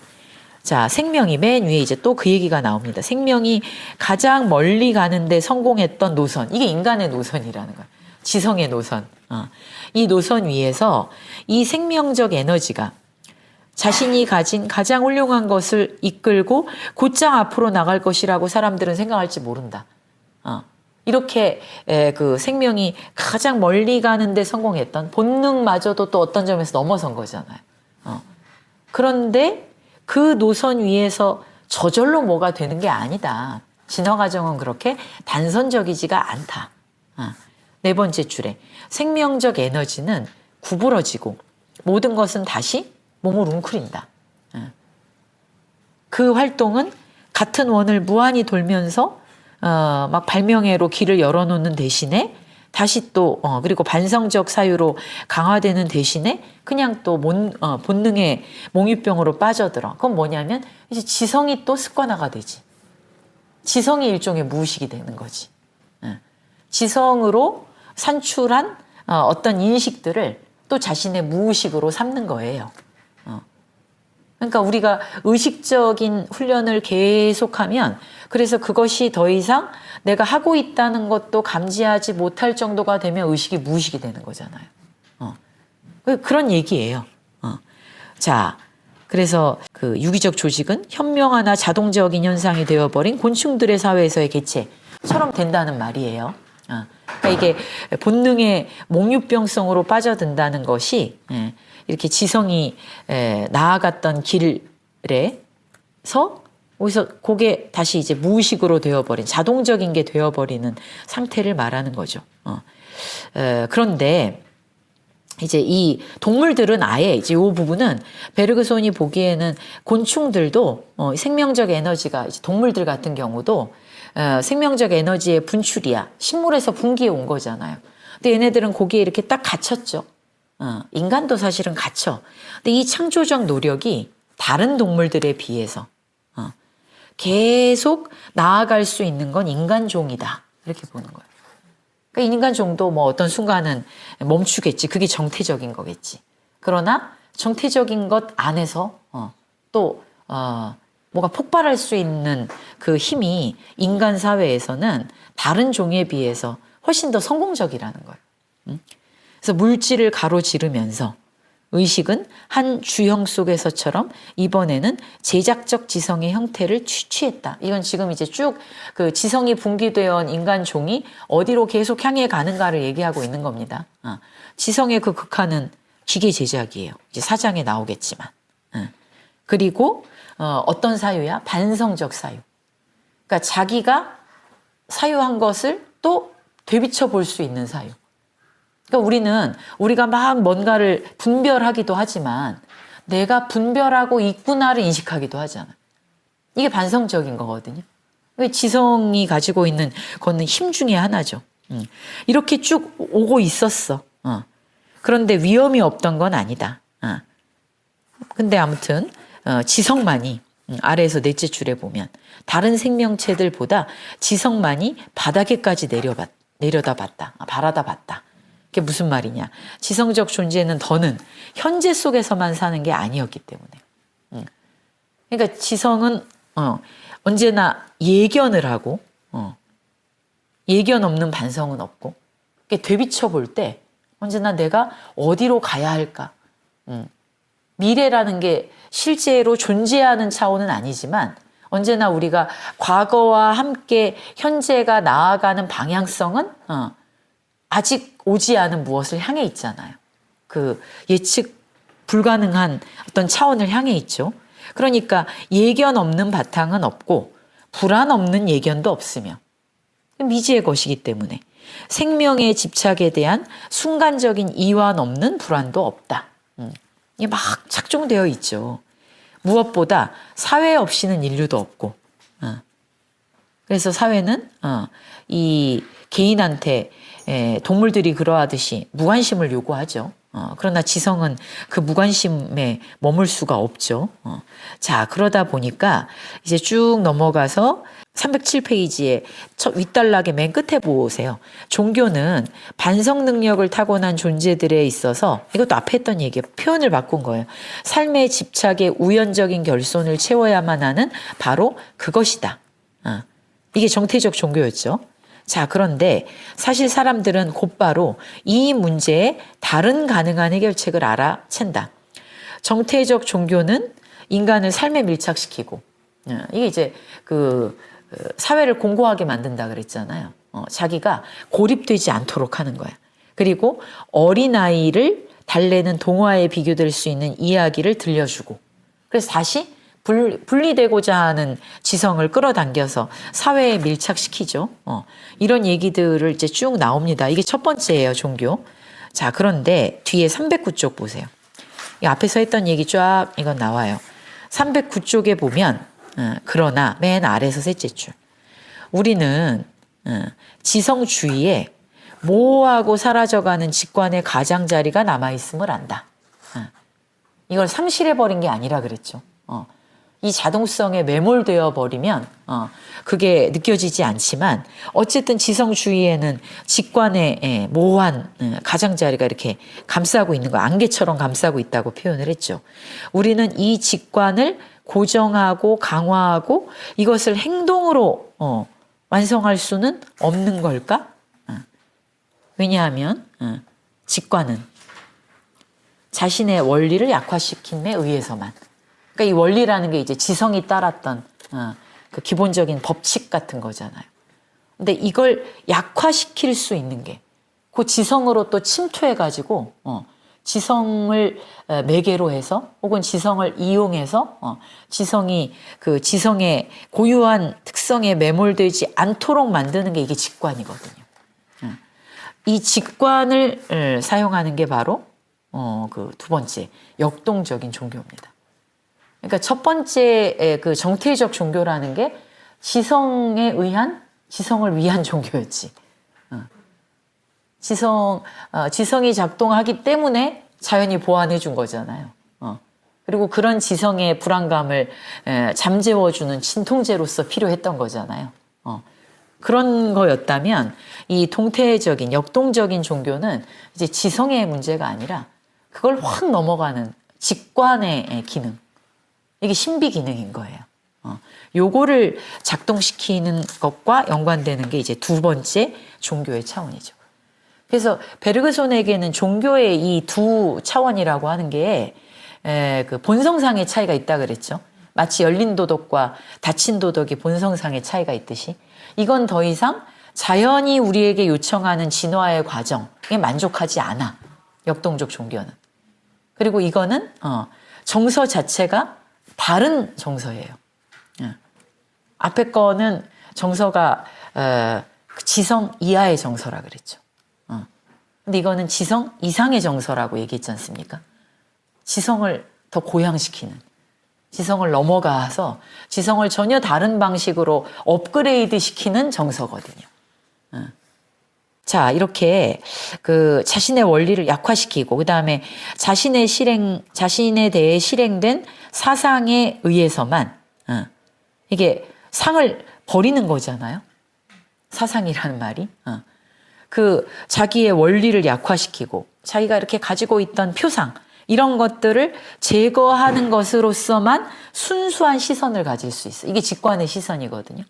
자, 생명이 맨 위에 이제 또 그 얘기가 나옵니다. 생명이 가장 멀리 가는데 성공했던 노선. 이게 인간의 노선이라는 거예요. 지성의 노선. 이 노선 위에서 이 생명적 에너지가 자신이 가진 가장 훌륭한 것을 이끌고 곧장 앞으로 나갈 것이라고 사람들은 생각할지 모른다. 이렇게 그 생명이 가장 멀리 가는데 성공했던 본능마저도 또 어떤 점에서 넘어선 거잖아요. 그런데 그 노선 위에서 저절로 뭐가 되는 게 아니다. 진화 과정은 그렇게 단선적이지가 않다. 네 번째 줄에 생명적 에너지는 구부러지고 모든 것은 다시 몸을 웅크린다. 그 활동은 같은 원을 무한히 돌면서 막 발명회로 길을 열어놓는 대신에 다시 또 그리고 반성적 사유로 강화되는 대신에 그냥 또 본능의 몽유병으로 빠져들어. 그건 뭐냐면 이제 지성이 또 습관화가 되지. 지성이 일종의 무의식이 되는 거지. 지성으로 산출한 어떤 인식들을 또 자신의 무의식으로 삼는 거예요. 그러니까 우리가 의식적인 훈련을 계속하면 그래서 그것이 더 이상 내가 하고 있다는 것도 감지하지 못할 정도가 되면 의식이 무의식이 되는 거잖아요. 그런 얘기예요. 자, 그래서 그 유기적 조직은 현명하나 자동적인 현상이 되어버린 곤충들의 사회에서의 개체처럼 된다는 말이에요. 그러니까 이게 본능의 몽유병성으로 빠져든다는 것이 이렇게 지성이 나아갔던 길에서 거기서 그게 다시 이제 무의식으로 되어버린 자동적인 게 되어버리는 상태를 말하는 거죠. 그런데 이제 이 동물들은 아예 이제 이 부분은 베르그손이 보기에는 곤충들도 생명적 에너지가 이제 동물들 같은 경우도 생명적 에너지의 분출이야. 식물에서 분기에 온 거잖아요. 근데 얘네들은 거기에 이렇게 딱 갇혔죠. 인간도 사실은 갇혀. 근데 이 창조적 노력이 다른 동물들에 비해서 계속 나아갈 수 있는 건 인간종이다. 이렇게 보는 거예요. 그러니까 인간종도 뭐 어떤 순간은 멈추겠지. 그게 정태적인 거겠지. 그러나 정태적인 것 안에서 또 뭐가 폭발할 수 있는 그 힘이 인간 사회에서는 다른 종에 비해서 훨씬 더 성공적이라는 거예요. 그래서 물질을 가로지르면서 의식은 한 주형 속에서처럼 이번에는 제작적 지성의 형태를 취했다. 이건 지금 이제 쭉 그 지성이 분기되어 온 인간 종이 어디로 계속 향해 가는가를 얘기하고 있는 겁니다. 지성의 그 극한은 기계 제작이에요. 이제 4장에 나오겠지만. 그리고 어떤 사유야? 반성적 사유. 그러니까 자기가 사유한 것을 또 되비쳐 볼 수 있는 사유. 그러니까 우리가 막 뭔가를 분별하기도 하지만 내가 분별하고 있구나를 인식하기도 하잖아요. 이게 반성적인 거거든요. 지성이 가지고 있는 거는 힘 중에 하나죠. 이렇게 쭉 오고 있었어. 그런데 위험이 없던 건 아니다. 근데 아무튼 지성만이 아래에서 넷째 줄에 보면 다른 생명체들보다 지성만이 바닥에까지 내려다봤다. 바라다봤다. 그게 무슨 말이냐. 지성적 존재는 더는 현재 속에서만 사는 게 아니었기 때문에. 그러니까 지성은 언제나 예견을 하고 예견 없는 반성은 없고 되비쳐 볼 때 언제나 내가 어디로 가야 할까. 미래라는 게 실제로 존재하는 차원은 아니지만 언제나 우리가 과거와 함께 현재가 나아가는 방향성은 아직 오지 않은 무엇을 향해 있잖아요. 그 예측 불가능한 어떤 차원을 향해 있죠. 그러니까 예견 없는 바탕은 없고 불안 없는 예견도 없으며 미지의 것이기 때문에 생명의 집착에 대한 순간적인 이완 없는 불안도 없다. 이게 막 착종되어 있죠. 무엇보다 사회 없이는 인류도 없고 그래서 사회는 이 개인한테 동물들이 그러하듯이 무관심을 요구하죠. 그러나 지성은 그 무관심에 머물 수가 없죠. 자, 그러다 보니까 이제 쭉 넘어가서 307페이지에 윗단락의 맨 끝에 보세요. 종교는 반성 능력을 타고난 존재들에 있어서 이것도 앞에 했던 얘기예요. 표현을 바꾼 거예요. 삶의 집착의 우연적인 결손을 채워야만 하는 바로 그것이다. 이게 정태적 종교였죠. 자, 그런데 사실 사람들은 곧바로 이 문제에 다른 가능한 해결책을 알아챈다. 정태적 종교는 인간을 삶에 밀착시키고 이게 이제 그 사회를 공고하게 만든다 그랬잖아요. 자기가 고립되지 않도록 하는 거야. 그리고 어린아이를 달래는 동화에 비교될 수 있는 이야기를 들려주고 그래서 다시 분리되고자 하는 지성을 끌어당겨서 사회에 밀착시키죠. 이런 얘기들을 이제 쭉 나옵니다. 이게 첫 번째예요, 종교. 자, 그런데 뒤에 309쪽 보세요. 이 앞에서 했던 얘기 쫙 이건 나와요. 309쪽에 보면 그러나 맨 아래에서 셋째 줄. 우리는 지성주의에 모호하고 사라져가는 직관의 가장자리가 남아있음을 안다. 이걸 상실해버린 게 아니라 그랬죠. 이 자동성에 매몰되어 버리면 그게 느껴지지 않지만 어쨌든 지성 주위에는 직관의 모호한 가장자리가 이렇게 감싸고 있는 거, 안개처럼 감싸고 있다고 표현을 했죠. 우리는 이 직관을 고정하고 강화하고 이것을 행동으로 완성할 수는 없는 걸까? 왜냐하면 직관은 자신의 원리를 약화시킴에 의해서만, 그러니까 이 원리라는 게 이제 지성이 따랐던 그 기본적인 법칙 같은 거잖아요. 근데 이걸 약화시킬 수 있는 게 그 지성으로 또 침투해가지고 지성을 매개로 해서 혹은 지성을 이용해서 지성이 그 지성의 고유한 특성에 매몰되지 않도록 만드는 게 이게 직관이거든요. 이 직관을 사용하는 게 바로 그 두 번째 역동적인 종교입니다. 그러니까 첫 번째 그 정태적 종교라는 게 지성에 의한, 지성을 위한 종교였지. 지성이 작동하기 때문에 자연이 보완해 준 거잖아요. 그리고 그런 지성의 불안감을 잠재워주는 진통제로서 필요했던 거잖아요. 그런 거였다면 이 동태적인 역동적인 종교는 이제 지성의 문제가 아니라 그걸 확 넘어가는 직관의 기능, 이게 신비 기능인 거예요. 요거를 작동시키는 것과 연관되는 게 이제 두 번째 종교의 차원이죠. 그래서 베르그손에게는 종교의 이 두 차원이라고 하는 게 그 본성상의 차이가 있다 그랬죠. 마치 열린 도덕과 닫힌 도덕이 본성상의 차이가 있듯이 이건 더 이상 자연이 우리에게 요청하는 진화의 과정에 만족하지 않아. 역동적 종교는. 그리고 이거는 정서 자체가 다른 정서예요. 앞에 거는 정서가 지성 이하의 정서라 그랬죠. 근데 이거는 지성 이상의 정서라고 얘기했지 않습니까? 지성을 더 고양시키는, 지성을 넘어가서 지성을 전혀 다른 방식으로 업그레이드 시키는 정서거든요. 자, 이렇게 그 자신의 원리를 약화시키고 그다음에 자신에 대해 실행된 사상에 의해서만 이게 상을 버리는 거잖아요. 사상이라는 말이. 그 자기의 원리를 약화시키고 자기가 이렇게 가지고 있던 표상 이런 것들을 제거하는 것으로서만 순수한 시선을 가질 수 있어. 이게 직관의 시선이거든요.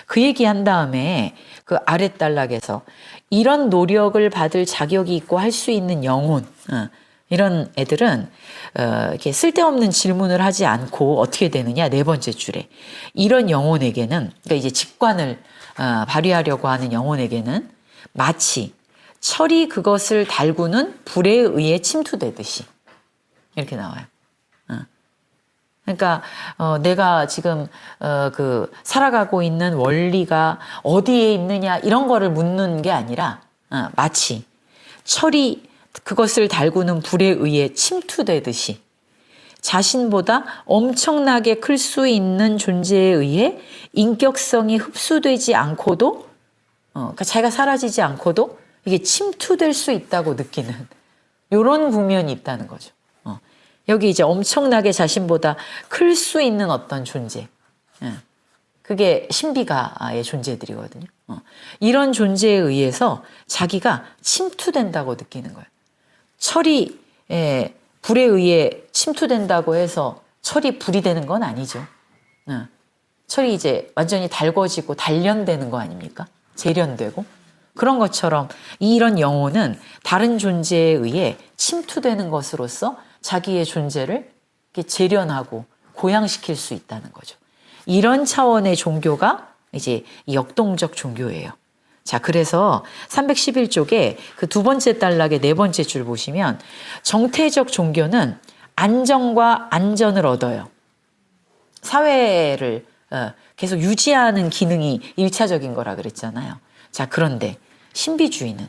그 얘기한 다음에 그 아랫단락에서 이런 노력을 받을 자격이 있고 할 수 있는 영혼, 이런 애들은 이렇게 쓸데없는 질문을 하지 않고 어떻게 되느냐. 네 번째 줄에 이런 영혼에게는, 그러니까 이제 직관을 발휘하려고 하는 영혼에게는 마치 철이 그것을 달구는 불에 의해 침투되듯이 이렇게 나와요. 그러니까 내가 지금 그 살아가고 있는 원리가 어디에 있느냐 이런 거를 묻는 게 아니라 마치 철이 그것을 달구는 불에 의해 침투되듯이 자신보다 엄청나게 클 수 있는 존재에 의해 인격성이 흡수되지 않고도 그러니까 자기가 사라지지 않고도 이게 침투될 수 있다고 느끼는 이런 국면이 있다는 거죠. 여기 이제 엄청나게 자신보다 클 수 있는 어떤 존재. 그게 신비가의 존재들이거든요. 이런 존재에 의해서 자기가 침투된다고 느끼는 거예요. 철이 불에 의해 침투된다고 해서 철이 불이 되는 건 아니죠. 철이 이제 완전히 달궈지고 단련되는 거 아닙니까? 재련되고. 그런 것처럼 이런 영혼은 다른 존재에 의해 침투되는 것으로서 자기의 존재를 이렇게 재련하고 고양시킬 수 있다는 거죠. 이런 차원의 종교가 이제 역동적 종교예요. 자, 그래서 311쪽에 그 두 번째 단락의 네 번째 줄 보시면 정태적 종교는 안정과 안전을 얻어요. 사회를 계속 유지하는 기능이 1차적인 거라 그랬잖아요. 자, 그런데 신비주의는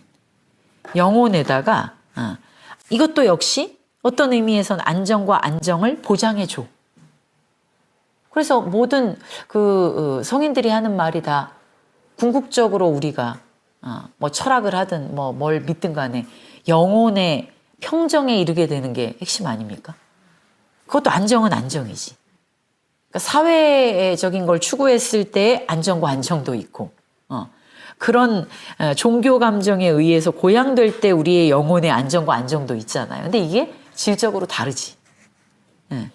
영혼에다가 이것도 역시 어떤 의미에서는 안정과 안정을 보장해 줘. 그래서 모든 그 성인들이 하는 말이 다 궁극적으로 우리가 뭐 철학을 하든 뭐 뭘 믿든 간에 영혼의 평정에 이르게 되는 게 핵심 아닙니까? 그것도 안정은 안정이지. 그러니까 사회적인 걸 추구했을 때 안정과 안정도 있고, 그런 종교 감정에 의해서 고양될 때 우리의 영혼의 안정과 안정도 있잖아요. 근데 이게 질적으로 다르지. 예.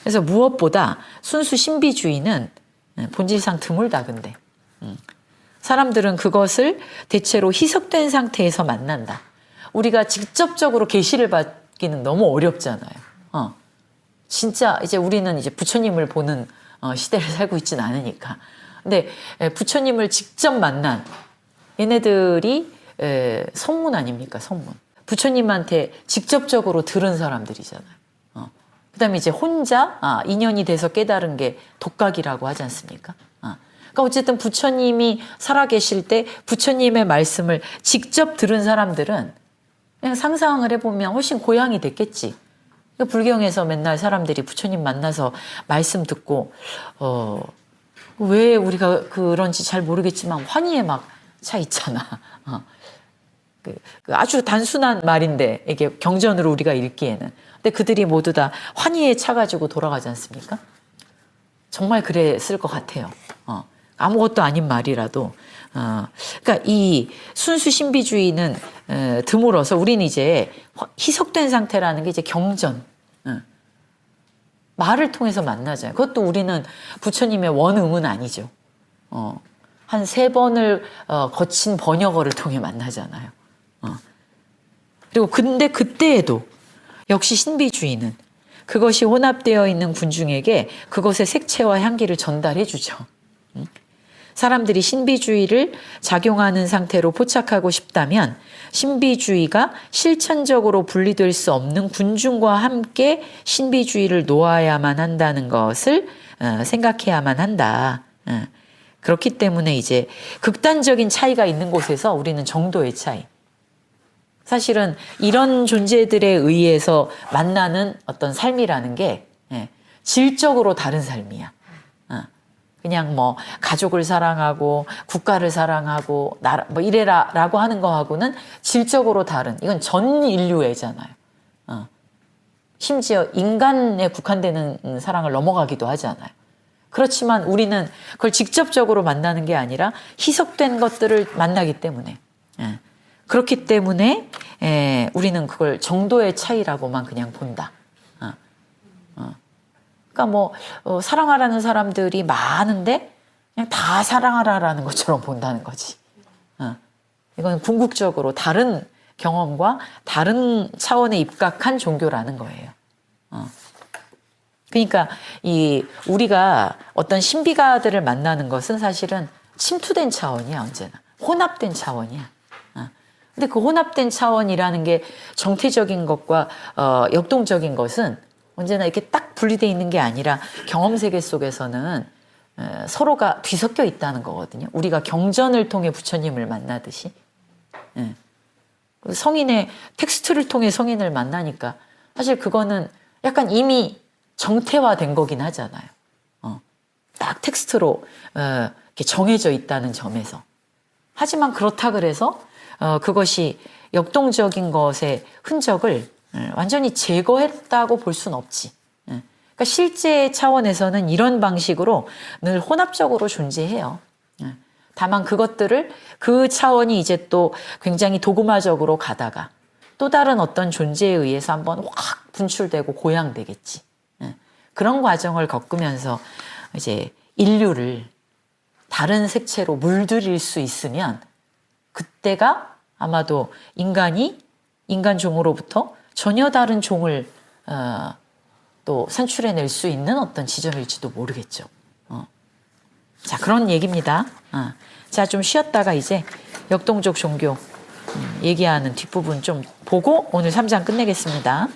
그래서 무엇보다 순수 신비주의는 본질상 드물다, 근데. 사람들은 그것을 대체로 희석된 상태에서 만난다. 우리가 직접적으로 계시를 받기는 너무 어렵잖아요. 진짜 이제 우리는 이제 부처님을 보는 시대를 살고 있진 않으니까. 근데 부처님을 직접 만난 얘네들이 성문 아닙니까? 성문. 부처님한테 직접적으로 들은 사람들이잖아요. 그다음에 이제 혼자 인연이 돼서 깨달은 게 독각이라고 하지 않습니까? 그러니까 어쨌든 부처님이 살아계실 때 부처님의 말씀을 직접 들은 사람들은 그냥 상상을 해보면 훨씬 고향이 됐겠지. 그러니까 불경에서 맨날 사람들이 부처님 만나서 말씀 듣고 왜 우리가 그런지 잘 모르겠지만 환희에 막 차 있잖아. 그 아주 단순한 말인데 이게 경전으로 우리가 읽기에는. 근데 그들이 모두 다 환희에 차가지고 돌아가지 않습니까? 정말 그랬을 것 같아요. 아무것도 아닌 말이라도. 그러니까 이 순수 신비주의는 드물어서 우리는 이제 희석된 상태라는 게 이제 경전. 말을 통해서 만나잖아요. 그것도 우리는 부처님의 원음은 아니죠. 한 3번을 거친 번역어를 통해 만나잖아요. 그리고 근데 그때에도 역시 신비주의는 그것이 혼합되어 있는 군중에게 그것의 색채와 향기를 전달해 주죠. 사람들이 신비주의를 작용하는 상태로 포착하고 싶다면 신비주의가 실천적으로 분리될 수 없는 군중과 함께 신비주의를 놓아야만 한다는 것을 생각해야만 한다. 그렇기 때문에 이제 극단적인 차이가 있는 곳에서 우리는 정도의 차이. 사실은 이런 존재들에 의해서 만나는 어떤 삶이라는 게 질적으로 다른 삶이야. 그냥 뭐 가족을 사랑하고 국가를 사랑하고 나라 뭐 이래라라고 하는 거하고는 질적으로 다른, 이건 전 인류애잖아요. 심지어 인간에 국한되는 사랑을 넘어가기도 하잖아요. 그렇지만 우리는 그걸 직접적으로 만나는 게 아니라 희석된 것들을 만나기 때문에, 그렇기 때문에 우리는 그걸 정도의 차이라고만 그냥 본다. 그러니까 뭐 사랑하라는 사람들이 많은데 그냥 다 사랑하라라는 것처럼 본다는 거지. 이건 궁극적으로 다른 경험과 다른 차원에 입각한 종교라는 거예요. 그러니까 우리가 어떤 신비가들을 만나는 것은 사실은 침투된 차원이야, 언제나. 혼합된 차원이야. 근데 그 혼합된 차원이라는 게 정태적인 것과 역동적인 것은 언제나 이렇게 딱 분리되어 있는 게 아니라 경험 세계 속에서는 서로가 뒤섞여 있다는 거거든요. 우리가 경전을 통해 부처님을 만나듯이. 성인의 텍스트를 통해 성인을 만나니까 사실 그거는 약간 이미 정태화된 거긴 하잖아요. 딱 텍스트로 이렇게 정해져 있다는 점에서. 하지만 그렇다 그래서 그것이 역동적인 것의 흔적을 완전히 제거했다고 볼 수는 없지. 그러니까 실제 차원에서는 이런 방식으로 늘 혼합적으로 존재해요. 다만 그것들을 그 차원이 이제 또 굉장히 도그마적으로 가다가 또 다른 어떤 존재에 의해서 한번 확 분출되고 고양되겠지. 그런 과정을 겪으면서 이제 인류를 다른 색채로 물들일 수 있으면 그때가 아마도 인간이 인간 종으로부터 전혀 다른 종을 또 산출해낼 수 있는 어떤 지점일지도 모르겠죠. 자, 그런 얘기입니다. 자, 좀 쉬었다가 이제 역동적 종교 얘기하는 뒷부분 좀 보고 오늘 3장 끝내겠습니다.